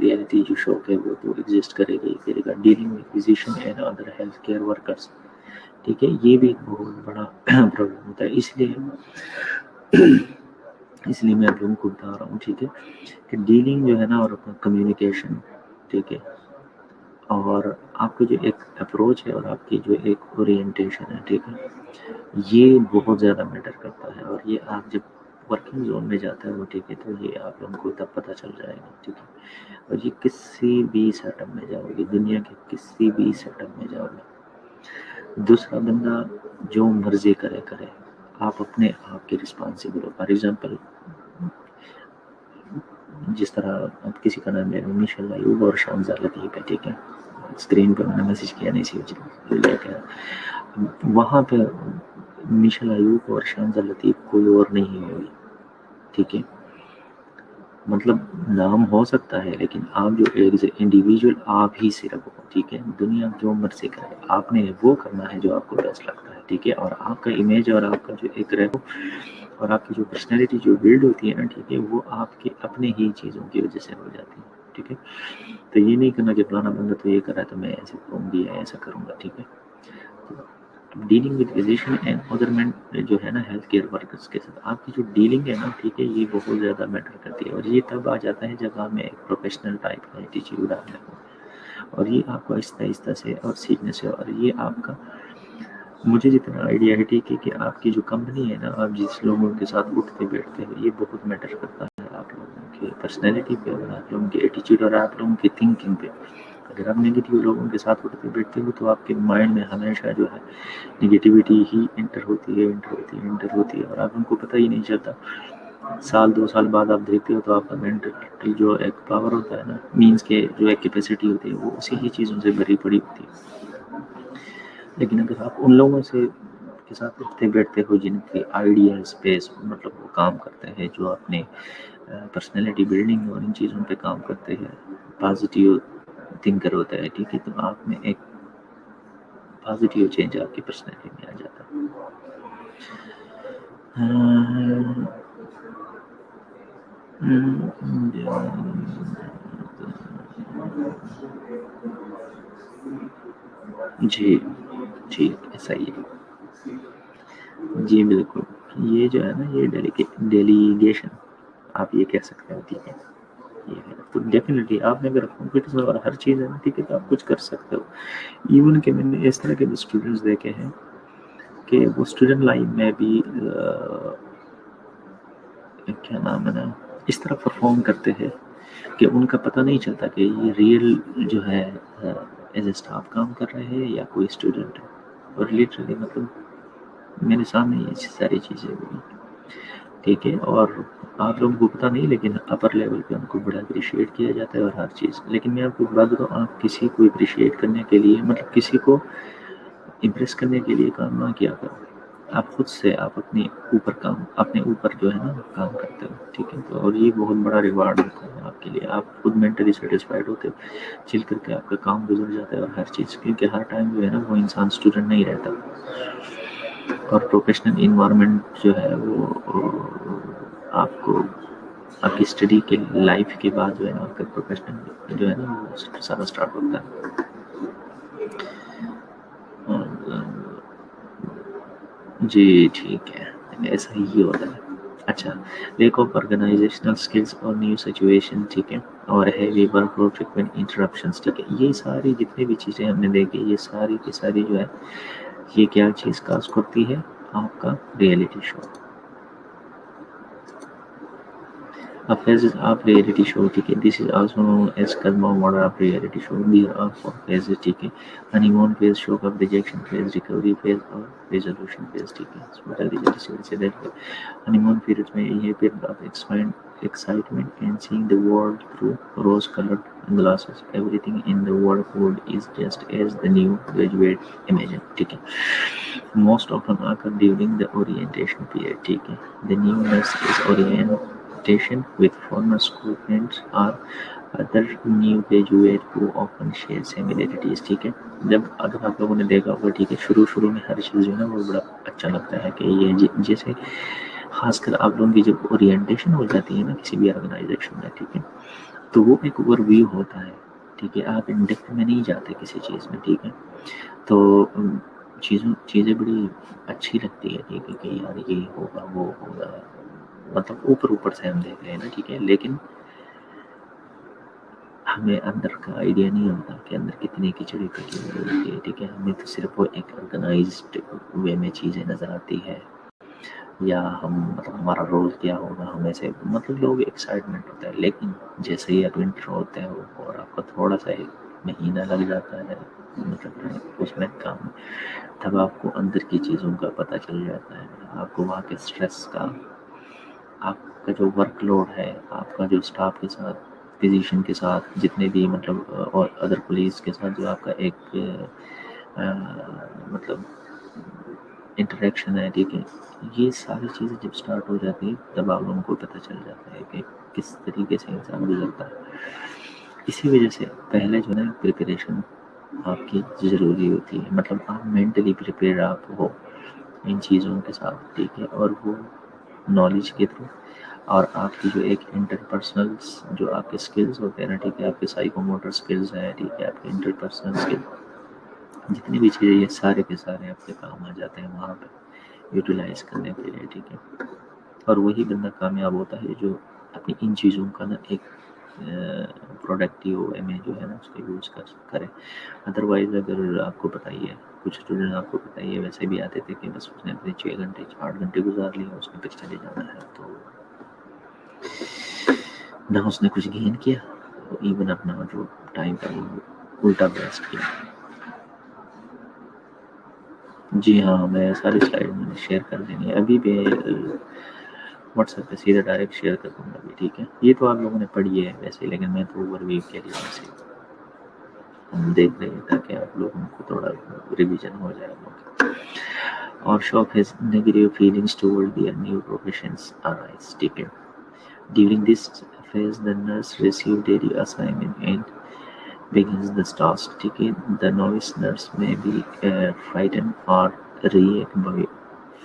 ریئلٹی جو شو ہے وہ تو ایگزسٹ کرے گا. Dealing with physician and other health care workers ٹھیک ہے. یہ بھی ایک بہت بڑا پرابلم ہوتا ہے. اس لیے میں آپ لوگوں کو بتا رہا ہوں ٹھیک ہے کہ ڈیلنگ جو ہے نا اور اپنا کمیونیکیشن ٹھیک ہے اور آپ کی جو ایک اپروچ ہے اور آپ کی جو ایک اورینٹیشن ہے ٹھیک ہے یہ بہت زیادہ میٹر کرتا ہے. اور یہ آپ جب ورکنگ زون میں جاتا ہے وہ ٹھیک ہے تو یہ آپ لوگوں کو تب پتہ چل جائے گا ٹھیک ہے. اور یہ کسی بھی سیٹ اپ میں جاؤ گے، دنیا کے کسی بھی سیٹ اپ میں جاؤ گے، دوسرا بندہ جو مرضی کرے آپ اپنے آپ کے رسپانسیبل ہو. فار ایگزامپل جس طرح اب کسی کا نام ہے میشل ایوب اور شامزہ لطیف ہے ٹھیک ہے. اسکرین پہ میں نے میسیج کیا نہیں سی لے کے وہاں پہ میشل ایوب اور شامزہ لطیف کوئی اور نہیں ہوگی ٹھیک ہے. مطلب نام ہو سکتا ہے لیکن آپ جو ایک انڈیویجول آپ ہی صرف ہو ٹھیک ہے. دنیا جو مرضی کرے آپ نے وہ کرنا ہے جو آپ کو بیسٹ لگتا ہے ٹھیک ہے. اور آپ کا امیج اور آپ کا جو ایک رہو اور آپ کی جو پرسنالٹی جو بلڈ ہوتی ہے نا ٹھیک ہے وہ آپ کے اپنے ہی چیزوں کی وجہ سے ہو جاتی ہے ٹھیک ہے. تو یہ نہیں کرنا کہ فلانا بندہ تو یہ کر رہا ہے تو میں ایسے کروں گی یا ایسا کروں گا ٹھیک ہے. Dealing with physician and other men جو ہے نا ہیلتھ کیئر ورکرس کے ساتھ آپ کی جو ڈیلنگ ہے نا ٹھیک ہے یہ بہت زیادہ میٹر کرتی ہے. اور یہ تب آ جاتا ہے جب آپ میں ایک پروفیشنل ٹائپ کا ایٹیٹیوڈ آ جاتا ہے اور یہ آپ کو آہستہ سے اور سیکھنے سے اور یہ آپ کا مجھے جتنا آئیڈیا ہے ٹھیک ہے کہ آپ کی جو کمپنی ہے نا آپ جس لوگوں کے ساتھ اٹھتے بیٹھتے ہو یہ بہت میٹر کرتا ہے آپ لوگوں کی پرسنالٹی پہ اور آپ لوگوں کے ایٹیٹیوڈ اور آپ لوگوں کی تھنکنگ پہ. اگر آپ نگیٹیو لوگوں کے ساتھ اٹھتے بیٹھتے ہو تو آپ کے مائنڈ میں ہمیشہ جو ہے نگیٹیوٹی ہی انٹر ہوتی ہے اور آپ ان کو پتہ ہی نہیں چلتا. سال 2 سال بعد آپ دیکھتے ہو تو آپ کا مینٹل جو ایک پاور ہوتا ہے نا مینس کے جو ایک کیپیسٹی ہوتی ہے وہ اسی ہی چیزوں سے بھری پڑی ہوتی ہے. لیکن اگر آپ ان لوگوں سے کے ساتھ اٹھتے بیٹھتے ہو جن کے آئیڈیاز پہ مطلب وہ کام کرتے ہیں جو اپنے پرسنالٹی بلڈنگ اور ان چیزوں پہ کام کرتے ہیں پازیٹیو تھنکر ہوتا ہے ٹھیک ہے تو آپ میں ایک پازیٹیو چینج آپ کی پرسنالٹی میں آ جاتا ہے. جی ایسا ہی ہے جی بالکل. یہ جو ہے نا یہ ڈیلیگیشن آپ یہ کہہ سکتے ہیں ٹھیک ہے. یہ ہے تو ڈیفینیٹلی آپ نے اگر کانفیڈنس اور ہر چیز ہے نا ٹھیک ہے تو آپ کچھ کر سکتے ہو. ایون کہ میں نے اس طرح کے اسٹوڈنٹس دیکھے ہیں کہ وہ اسٹوڈنٹ لائف میں بھی کیا نام ہے نا اس طرح پرفارم کرتے ہیں کہ ان کا پتہ نہیں چلتا کہ یہ ریئل جو ہے ایز اے اسٹاف کام کر رہے ہیں یا کوئی اسٹوڈنٹ ہے. اور لیٹرلی مطلب میرے سامنے یہ ساری چیزیں ہوئی، ٹھیک ہے، اور آپ لوگوں کو پتہ نہیں، لیکن اپر لیول پہ ان کو بڑا اپریشیٹ کیا جاتا ہے اور ہر چیز. لیکن میں آپ کو بات بتاؤں، آپ کسی کو اپریشیٹ کرنے کے لیے، مطلب کسی کو امپریس کرنے کے لیے کام نہ کیا کرو. آپ خود سے آپ اپنے اوپر جو ہے نا کام کرتے ہو، ٹھیک ہے. تو اور یہ بہت بڑا ریوارڈ ہوتا ہے آپ کے لیے. آپ خود مینٹلی سیٹسفائڈ ہوتے ہو، چل کر کے آپ کا کام گزر جاتا ہے اور ہر چیز، کیونکہ ہر ٹائم جو ہے نا وہ انسان اسٹوڈنٹ نہیں رہتا. اور پروفیشنل انوائرمنٹ جو ہے وہ آپ کو آپ کی اسٹڈی کے لائف کے بعد جو ہے نا آپ کا پروفیشنل جو ہے نا وہ سارا اسٹارٹ ہوتا ہے. جی ٹھیک ہے، ایسا ہی ہوتا ہے. اچھا، لیک آف آرگنائزیشنل اسکلس اور نیو سچویشن، ٹھیک ہے، اور ہیوی ورک لوڈ، فریکوینٹ انٹرپشنس، ٹھیک ہے. یہ ساری جتنے بھی چیزیں ہم نے دیکھی، یہ ساری کی ساری جو ہے یہ کیا چیز کاز کرتی ہے؟ آپ کا reality show. A phases of reality show, ٹھیک ہے. This is also known as Kadma model of reality show. There are 4 phases, ٹھیک ہے. Honeymoon phase, shock of rejection phase, recovery phase اور resolution phase, ٹھیک ہے. اس میں جلدی جلدی سے دیکھ لیں. Honeymoon period میں یہ period of excitement and seeing the world through rose-colored glasses. Everything in the world is just as the new graduate imagine, ٹھیک ہے. Most often occur during the orientation period, ٹھیک ہے. The newness is orientation with former school friends or other new graduate who often share similarities, ٹھیک ہے. جب اگر آپ لوگوں نے دیکھا ہوگا، ٹھیک ہے، شروع میں ہر چیز جو ہے نا وہ بڑا اچھا لگتا ہے کہ یہ جیسے خاص کر آپ لوگوں کی جب اورینٹیشن ہو جاتی ہے نا کسی بھی آرگنائزیشن میں، ٹھیک ہے، تو وہ ایک اوور ویو ہوتا ہے، ٹھیک ہے. آپ ان ڈیپتھ میں نہیں جاتے کسی چیز میں، ٹھیک ہے. تو چیزیں بڑی اچھی لگتی ہے، ٹھیک ہے، کہ یار یہ ہوگا وہ ہوگا، مطلب اوپر سے ہم دیکھ رہے ہیں نا، ٹھیک ہے. لیکن ہمیں اندر کا آئیڈیا نہیں ہوتا کہ اندر کتنی کچڑی پڑی ہوئی ہے، ٹھیک ہے. ہمیں تو صرف وہ ایک آرگنائزڈ وے میں چیزیں نظر آتی ہے، یا ہم مطلب ہمارا رول کیا ہوگا، ہمیں سے مطلب لوگ ایکسائٹمنٹ ہوتا ہے. لیکن جیسے ہی آپ انٹر ہوتے ہو اور آپ کا تھوڑا سا ایک مہینہ لگ جاتا ہے مطلب اس میں کام، تب آپ کو اندر کی چیزوں کا پتہ چل جاتا ہے. آپ کو وہاں کے اسٹریس کا، آپ کا جو ورک لوڈ ہے، آپ کا جو اسٹاف کے ساتھ، فزیشین کے ساتھ، جتنے بھی مطلب اور ادر پولیس کے ساتھ جو آپ کا ایک مطلب انٹریکشن ہے، ٹھیک ہے. یہ ساری چیزیں جب سٹارٹ ہو جاتی ہیں تب آپ لوگوں کو پتہ چل جاتا ہے کہ کس طریقے سے انسان گزرتا ہے. اسی وجہ سے پہلے جو ہے نا پریپریشن آپ کی ضروری ہوتی ہے. مطلب آپ مینٹلی پریپیئر آپ ہو ان چیزوں کے ساتھ، ٹھیک ہے. اور وہ نالج کے تھرو، اور آپ کی جو ایک انٹرپرسنل جو آپ کے اسکلز ہوتے ہیں نا، ٹھیک ہے، آپ کے سائیکو موٹر اسکلز ہیں، ٹھیک ہے، آپ کے انٹرپرسنل اسکل، جتنی بھی چیزیں یہ سارے کے سارے آپ کے کام آ جاتے ہیں وہاں پہ یوٹیلائز کرنے کے لیے، ٹھیک ہے. اور وہی بندہ کامیاب ہوتا ہے جو اپنی ان چیزوں کا نا ایک پروڈکٹیو وے میں جو ہے نا اس کا یوز کرے. ادروائز اگر آپ کو پتہ ہی ہے، کچھ اسٹوڈنٹ آپ کو پتہ ہی ہے ویسے بھی آتے تھے کہ بس اس نے اپنے 6 گھنٹے 8 گھنٹے گزار لیے، اس نے پھر چلے جانا ہے، تو نہ اس نے کچھ گین کیا، ایون اپنا جو ٹائم کا وہ الٹا ویسٹ کیا. جی ہاں، میں ساری سلائڈ میں شیئر کر دیں گے ابھی بھی، واٹس ایپ پہ سیدھا ڈائریکٹ شیئر کر دوں گا ابھی، ٹھیک ہے. یہ تو آپ لوگوں نے پڑھی ہے ویسے، لیکن میں تو اوور ویو کے لیے ویسے ہم دیکھ رہے ہیں تاکہ آپ لوگوں کو تھوڑا ریویژن ہو جائے گا. اور shop has negative feelings toward their new professions arise, ٹھیک ہے. During this phase, the nurse receives daily assignment and begins the task, ٹھیک ہے. The novice nurse may be frightened or react by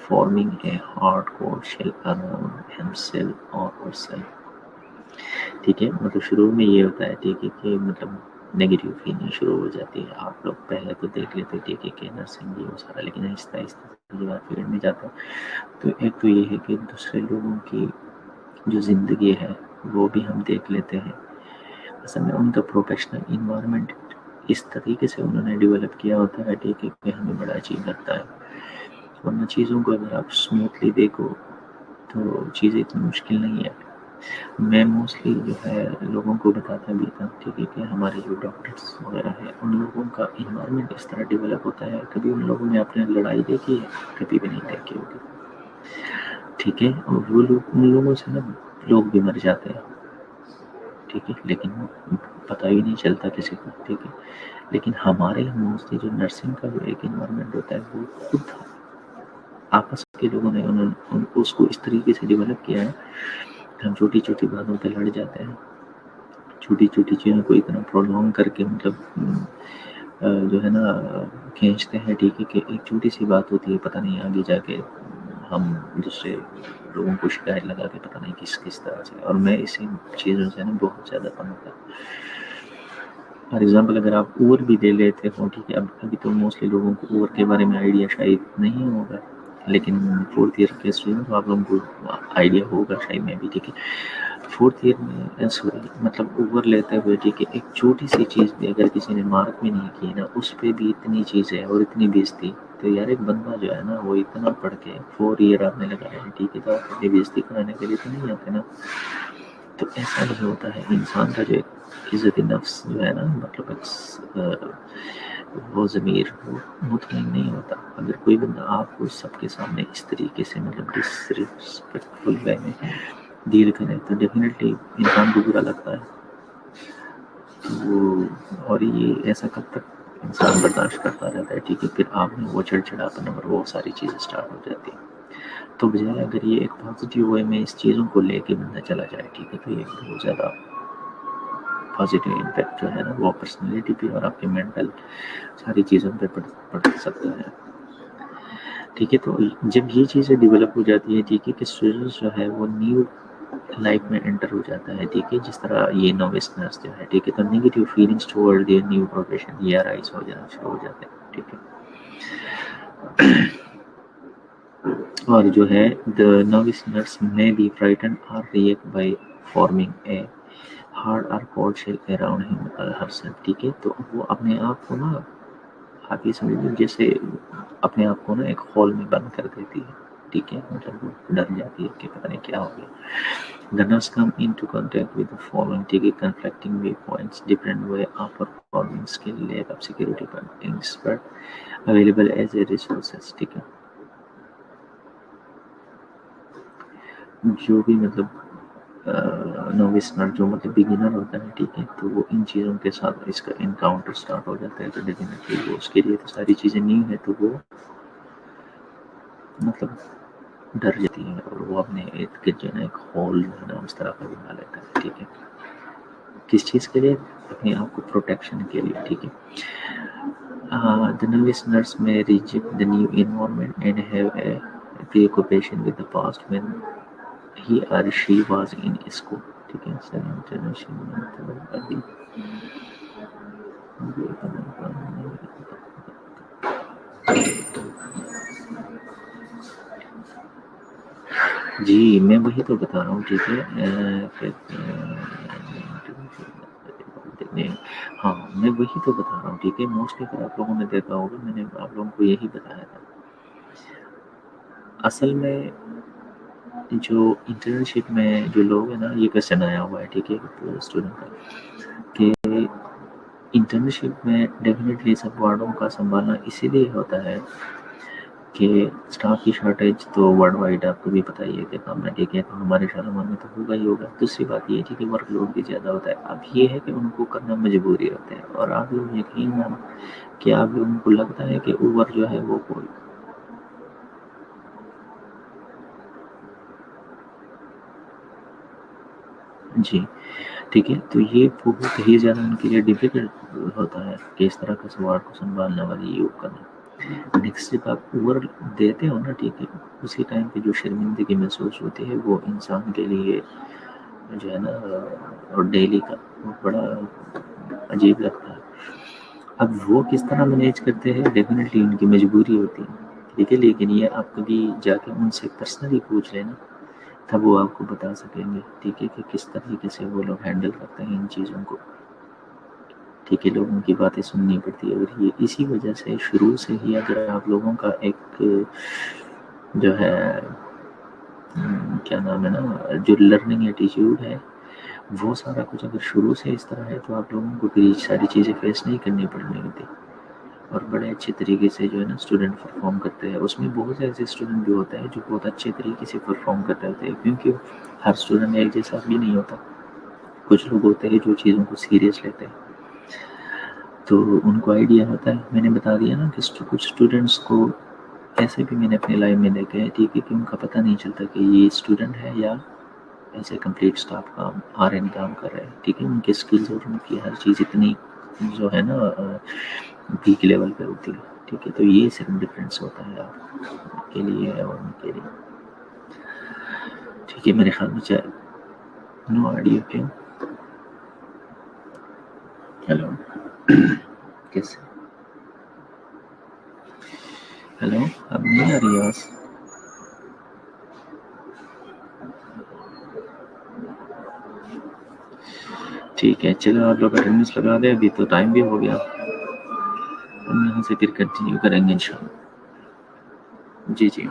forming a hardcore shell around himself or herself, ٹھیک ہے. مطلب شروع میں یہ ہوتا ہے، ٹھیک ہے، کہ مطلب نیگیٹو فیلنگ شروع ہو جاتی ہے. آپ لوگ پہلے تو دیکھ لیتے، ٹھیک ہے، کہ نرسنگ یہ سارا، لیکن آہستہ آہستہ جب آپ فیلڈ میں جاتے ہیں تو ایک تو یہ ہے کہ دوسرے لوگوں کی جو زندگی ہے وہ بھی ہم دیکھ لیتے ہیں. اصل میں ان کا پروفیشنل انوائرمنٹ اس طریقے سے انہوں نے ڈیولپ کیا ہوتا ہے، ٹھیک ہے، کہ ہمیں بڑا عجیب لگتا ہے. ورنہ چیزوں کو اگر آپ اسموتھلی دیکھو تو چیزیں اتنی مشکل نہیں ہے. میں موسٹلی جو ہے لوگوں کو بتاتا بھی تھا، ٹھیک ہے، کہ ہمارے جو ڈاکٹرس وغیرہ ہیں ان لوگوں کا انوائرمنٹ اس طرح ڈیولپ ہوتا ہے، کبھی ان لوگوں نے اپنے لڑائی دیکھی ہے؟ کبھی بھی نہیں دیکھی ہوگی، ٹھیک ہے، اور وہ لوگ ان لوگوں سے نا لوگ بھی مر جاتے ہیں، ٹھیک ہے، لیکن پتہ ہی نہیں چلتا کسی کو، ٹھیک ہے، لیکن ہمارے موسٹلی جو نرسنگ کا جو ایک انوائرمنٹ ہوتا ہے وہ خود آپس کے لوگوں نے اس کو اس طریقے سے ڈیولپ کیا ہے کہ ہم چھوٹی چھوٹی باتوں پہ لڑ جاتے ہیں، چھوٹی چھوٹی چیزوں کو اتنا پرولونگ کر کے مطلب جو ہے نا کھینچتے ہیں، ٹھیک ہے، کہ ایک چھوٹی سی بات ہوتی ہے، پتہ نہیں آگے جا کے ہم دوسرے لوگوں کو شکایت لگا کے پتہ نہیں کس طرح سے، اور میں اسی چیزوں سے نا بہت زیادہ پنتا۔ فار ایگزامپل اگر آپ اور بھی دے لیتے ہو، ٹھیک ہے، ابھی تو موسٹلی لوگوں کو اور کے بارے میں آئیڈیا شاید نہیں ہوگا، لیکن فورتھ ایئر کے اسٹوڈنٹ آپ لوگوں کو آئیڈیا ہوگا شاید میں بھی، ٹھیک ہے، فورتھ ایئر میں سوری مطلب اوور لیتے ہوئے، ٹھیک ہے، ایک چھوٹی سی چیز بھی اگر کسی نے مارک بھی نہیں کی نا اس پہ بھی اتنی چیزیں اور اتنی بےزتی، تو یار ایک بندہ جو ہے نا وہ اتنا پڑھ کے 4 ایئر آپ نے لگایا ہے، ٹھیک ہے، تو آپ اپنی بےزتی کرانے کے لیے تو نہیں آتے نا، تو ایسا نہیں ہوتا ہے، انسان کا جو عزت نفس جو ہے نا مطلب وہ ضمیر وہ مطمئن نہیں ہوتا اگر کوئی بندہ آپ کو سب کے سامنے اس طریقے سے مطلب ڈس ریسپیکٹفل وے میں ڈیل کرے تو ڈیفینیٹلی انسان کو برا لگتا ہے، وہ اور یہ ایسا کب تک انسان برداشت کرتا رہتا ہے، ٹھیک ہے، پھر آپ میں وہ چڑچڑاپن اور وہ ساری چیزیں اسٹارٹ ہو جاتی ہیں، تو بجائے اگر یہ ایک پازیٹیو وے میں اس چیزوں کو لے کے بندہ چلا جائے، ٹھیک ہے، تو یہ بہت زیادہ پازیٹیو امپیکٹ جو ہے نا وہ پرسنالٹی پہ اور آپ کے مینٹل ساری چیزوں پہ پڑ سکتا ہے، ٹھیک ہے، تو جب یہ چیزیں ڈیولپ ہو جاتی ہے، ٹھیک ہے، کہ اسٹوڈنٹس جو ہے وہ نیو لائف میں انٹر ہو جاتا ہے، ٹھیک ہے، جس طرح یہ نووسنرس جو ہے، ٹھیک ہے، تو negative feelings toward their new profession یہ رائز ہو جانا شروع ہو جاتے ہیں، ٹھیک ہے، اور جو ہے the novice may be frightened or react by forming a hard or cold shell around him or herself، ٹھیک ہے، تو وہ اپنے آپ کو نا آپ یہ سمجھیں جیسے اپنے آپ کو نا ایک ہال میں بند کر دیتی ہے، ٹھیک ہے، مطلب وہ ڈر جاتی ہے کہ پتہ نہیں کیا ہو گیا۔ The nurse come into contact with the following conflicting viewpoints: different way of performing skill, lack of security, but expert available as a resources، ٹھیک ہے، جو بھی مطلب نووسنر جو مطلب بگنر ہوتا ہے، ٹھیک ہے، تو وہ ان چیزوں کے ساتھ اس کا انکاؤنٹر سٹارٹ ہو جاتا ہے، تو ڈیفینیٹلی وہ اس کے لیے تو ساری چیزیں نیو ہے، تو وہ مطلب ڈر جاتی ہے اور وہ اپنے ارد گرد جو ہے نا ایک ہال جو ہے نا اس طرح کا بنا لیتا ہے، ٹھیک ہے، کس چیز کے لیے؟ اپنے آپ کو پروٹیکشن کے لیے، ٹھیک ہے۔ The novice nurse may reject the new environment and have a preoccupation with the past when he or she was in school، ٹھیک ہے، جی میں وہی تو بتا رہا ہوں، ٹھیک ہے، ہاں میں وہی تو بتا رہا ہوں، ٹھیک ہے، موسٹلی اگر آپ لوگوں نے دیکھا ہوگا میں نے آپ لوگوں کو یہی بتایا تھا، اصل میں جو انٹرنشپ میں جو لوگ ہیں نا یہ کویسچن آیا ہوا ہے، ٹھیک ہے، اسٹوڈنٹ کا کہ انٹرنشپ میں ڈیفینیٹلی سب وارڈوں کا سنبھالنا اسی لیے ہوتا ہے کہ اسٹاف کی شارٹیج تو ورلڈ وائڈ آپ کو بھی پتہ ہی ہے کہ کام نہ، ٹھیک ہے، تو ہمارے شہروں میں تو ہوگا ہی ہوگا، دوسری بات یہ ہے کہ ورک لوڈ بھی زیادہ ہوتا ہے، اب یہ ہے کہ ان کو کرنا مجبوری ہوتا ہے، اور آپ لوگ یقین مانو کہ آپ لوگوں کو لگتا ہے کہ اوور جو ہے وہ کوئی جی ٹھیک ہے، تو یہ بہت ہی زیادہ ان کے لیے ڈیفیکلٹ ہوتا ہے کہ اس طرح کا سوال کو سنبھالنے والی یہ کرنا۔ نیکسٹ جب آپ اوور دیتے ہو نا، ٹھیک ہے، اسی ٹائم پہ جو شرمندگی محسوس ہوتی ہے وہ انسان کے لیے جو ہے نا اور ڈیلی کا بڑا عجیب لگتا ہے۔ اب وہ کس طرح مینیج کرتے ہیں، ڈیفینیٹلی ان کی مجبوری ہوتی ہے، ٹھیک ہے، لیکن یہ آپ کبھی جا کے ان سے پرسنلی پوچھ لینا تب وہ آپ کو بتا سکیں گے، ٹھیک ہے، کہ کس طریقے سے وہ لوگ ہینڈل کرتے ہیں ان چیزوں کو، ٹھیک ہے، لوگوں کی باتیں سننی پڑتی ہے، اور یہ اسی وجہ سے شروع سے ہی اگر آپ لوگوں کا ایک جو ہے کیا نام ہے نا، جو لرننگ ایٹیٹیوڈ ہے وہ سارا کچھ اگر شروع سے اس طرح ہے تو آپ لوگوں کو پھر ساری چیزیں فیس نہیں کرنی پڑنی ہوتی، اور بڑے اچھے طریقے سے جو ہے نا اسٹوڈنٹ پرفارم کرتے ہیں. اس میں بہت سے ایسے اسٹوڈنٹ بھی ہوتے ہیں جو بہت اچھے طریقے سے پرفارم کرتے ہوتے ہیں، کیونکہ ہر اسٹوڈنٹ ایک جیسا بھی نہیں ہوتا. کچھ لوگ ہوتے ہیں جو چیزوں کو سیریس لیتے ہیں، تو ان کو آئیڈیا ہوتا ہے. میں نے بتا دیا نا کہ کچھ اسٹوڈنٹس کو ایسے بھی میں نے اپنی لائف میں دیکھا ہے، ٹھیک ہے، کہ ان کا پتہ نہیں چلتا کہ یہ اسٹوڈنٹ ہے یا ایسے کمپلیٹ اسٹاف کام RN کام کر رہے ہیں. ٹھیک ہے، ان کے اسکلز اور ان کی ہر چیز اتنی جو ہے نا پیک لیول پہ ہوتی ہے. ٹھیک ہے، تو یہ صرف ڈفرینس ہوتا ہے آپ کے لیے اور ان کے لیے. ٹھیک ہے، میرے خیال میں چاہے نو آڈیو کیوں. ہیلو کیسے؟ ہیلو، اب نہیں آ رہی آواز؟ ٹھیک ہے، چلو آپ لوگ اٹینڈنس لگا دیں، ابھی تو ٹائم بھی ہو گیا، ہم یہاں سے پھر کنٹینیو کریں گے انشاءاللہ. جی جی.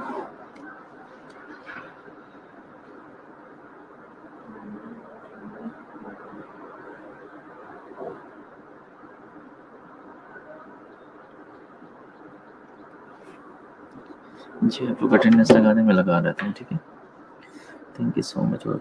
جی آپ لوگ اٹینڈنس لگانے میں لگا رہتا ہوں. ٹھیک ہے، تھینک یو سو مچ. اور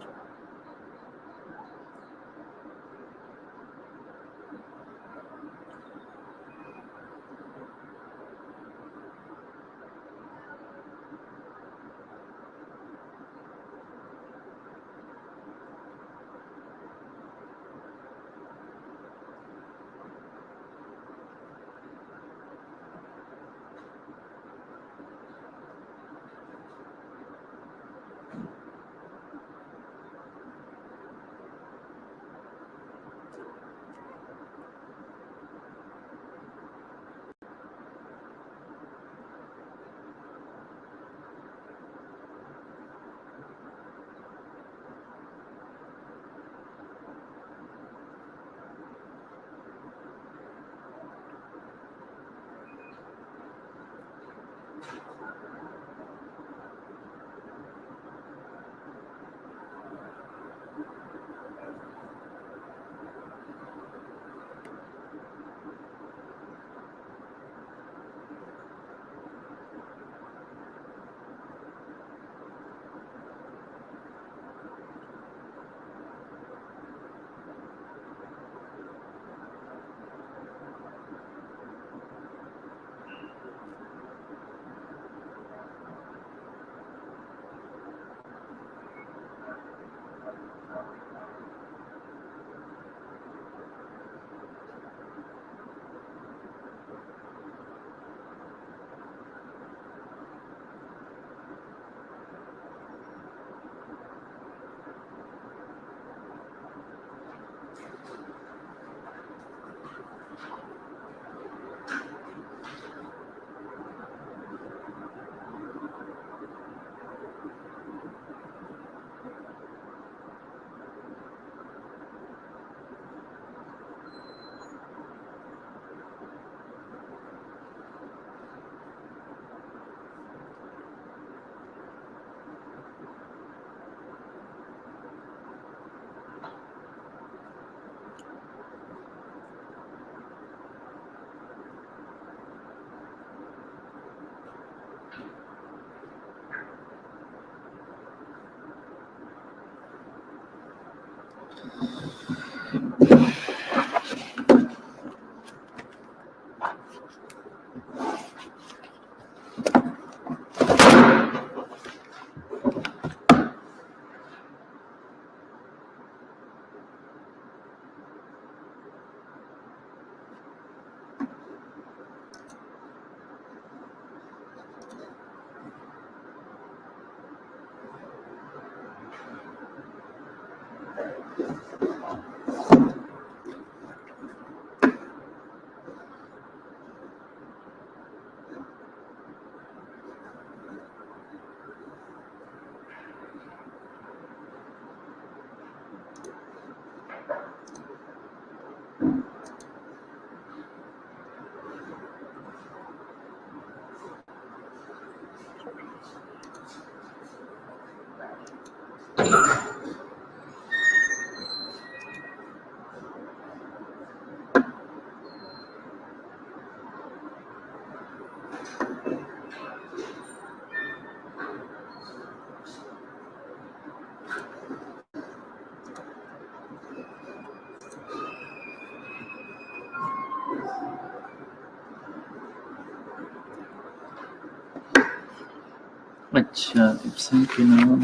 اچھا ابسن کے نام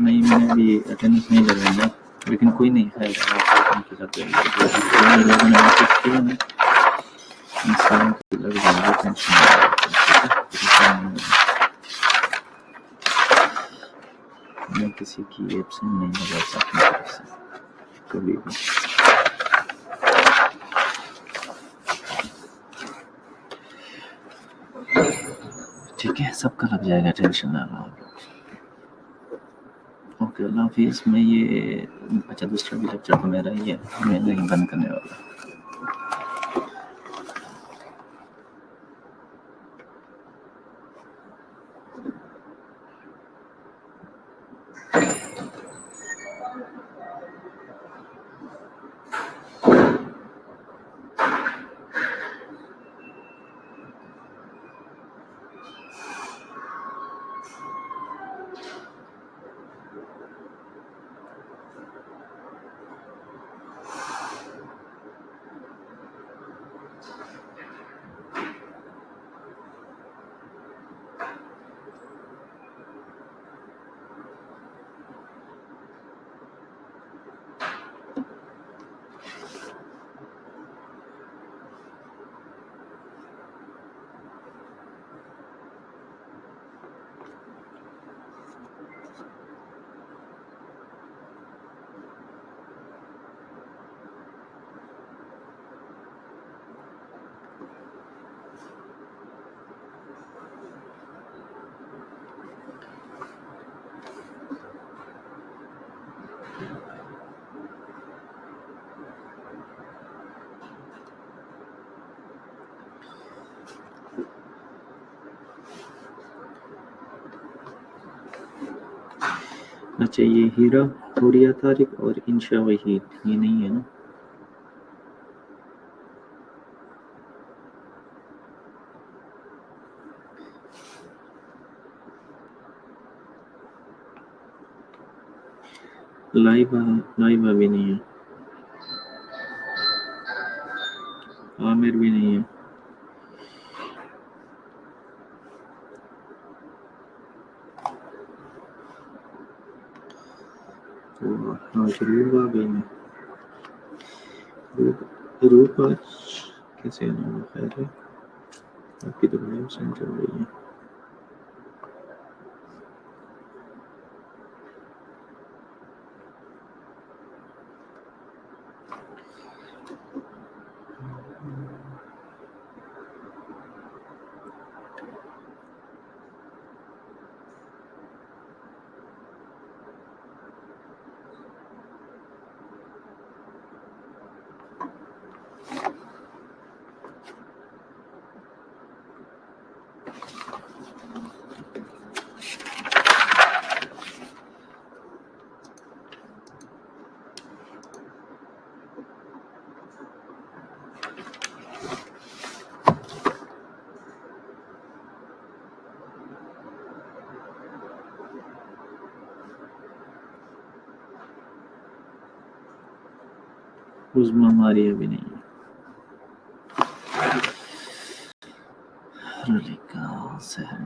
نہیں، میں نے ابھی اٹینڈنس نہیں لگایا، لیکن کوئی نہیں خیر آپ ان کے ساتھ لوگوں نے میسج کیا ہے انسان کی لگ جائے گا، ٹینشن نہیں ہے، میں کسی کی ایبسنٹ نہیں لگا سکتا طرف سے کبھی بھی. ٹھیک ہے سب کا لگ جائے گا، ٹینشن نہ لو. اوکے اللہ حافظ. میں یہ اچھا دوسرا بھی لیکچر تو میرا ہی ہے، میں نہیں بند کرنے والا. اچھا یہ ہیرا حوریہ طارق اور انشا وحید یہ نہیں ہے نا؟ لائبہ بھی نہیں ہے، عامر بھی نہیں ہے. روبا بھی نہیں. روبا کیسے نام خیر ہے آپ کی تو بڑی پسند چل رہی ہے. عظمیٰ ماریہ بھی نہیں ہے. رلیکا سحر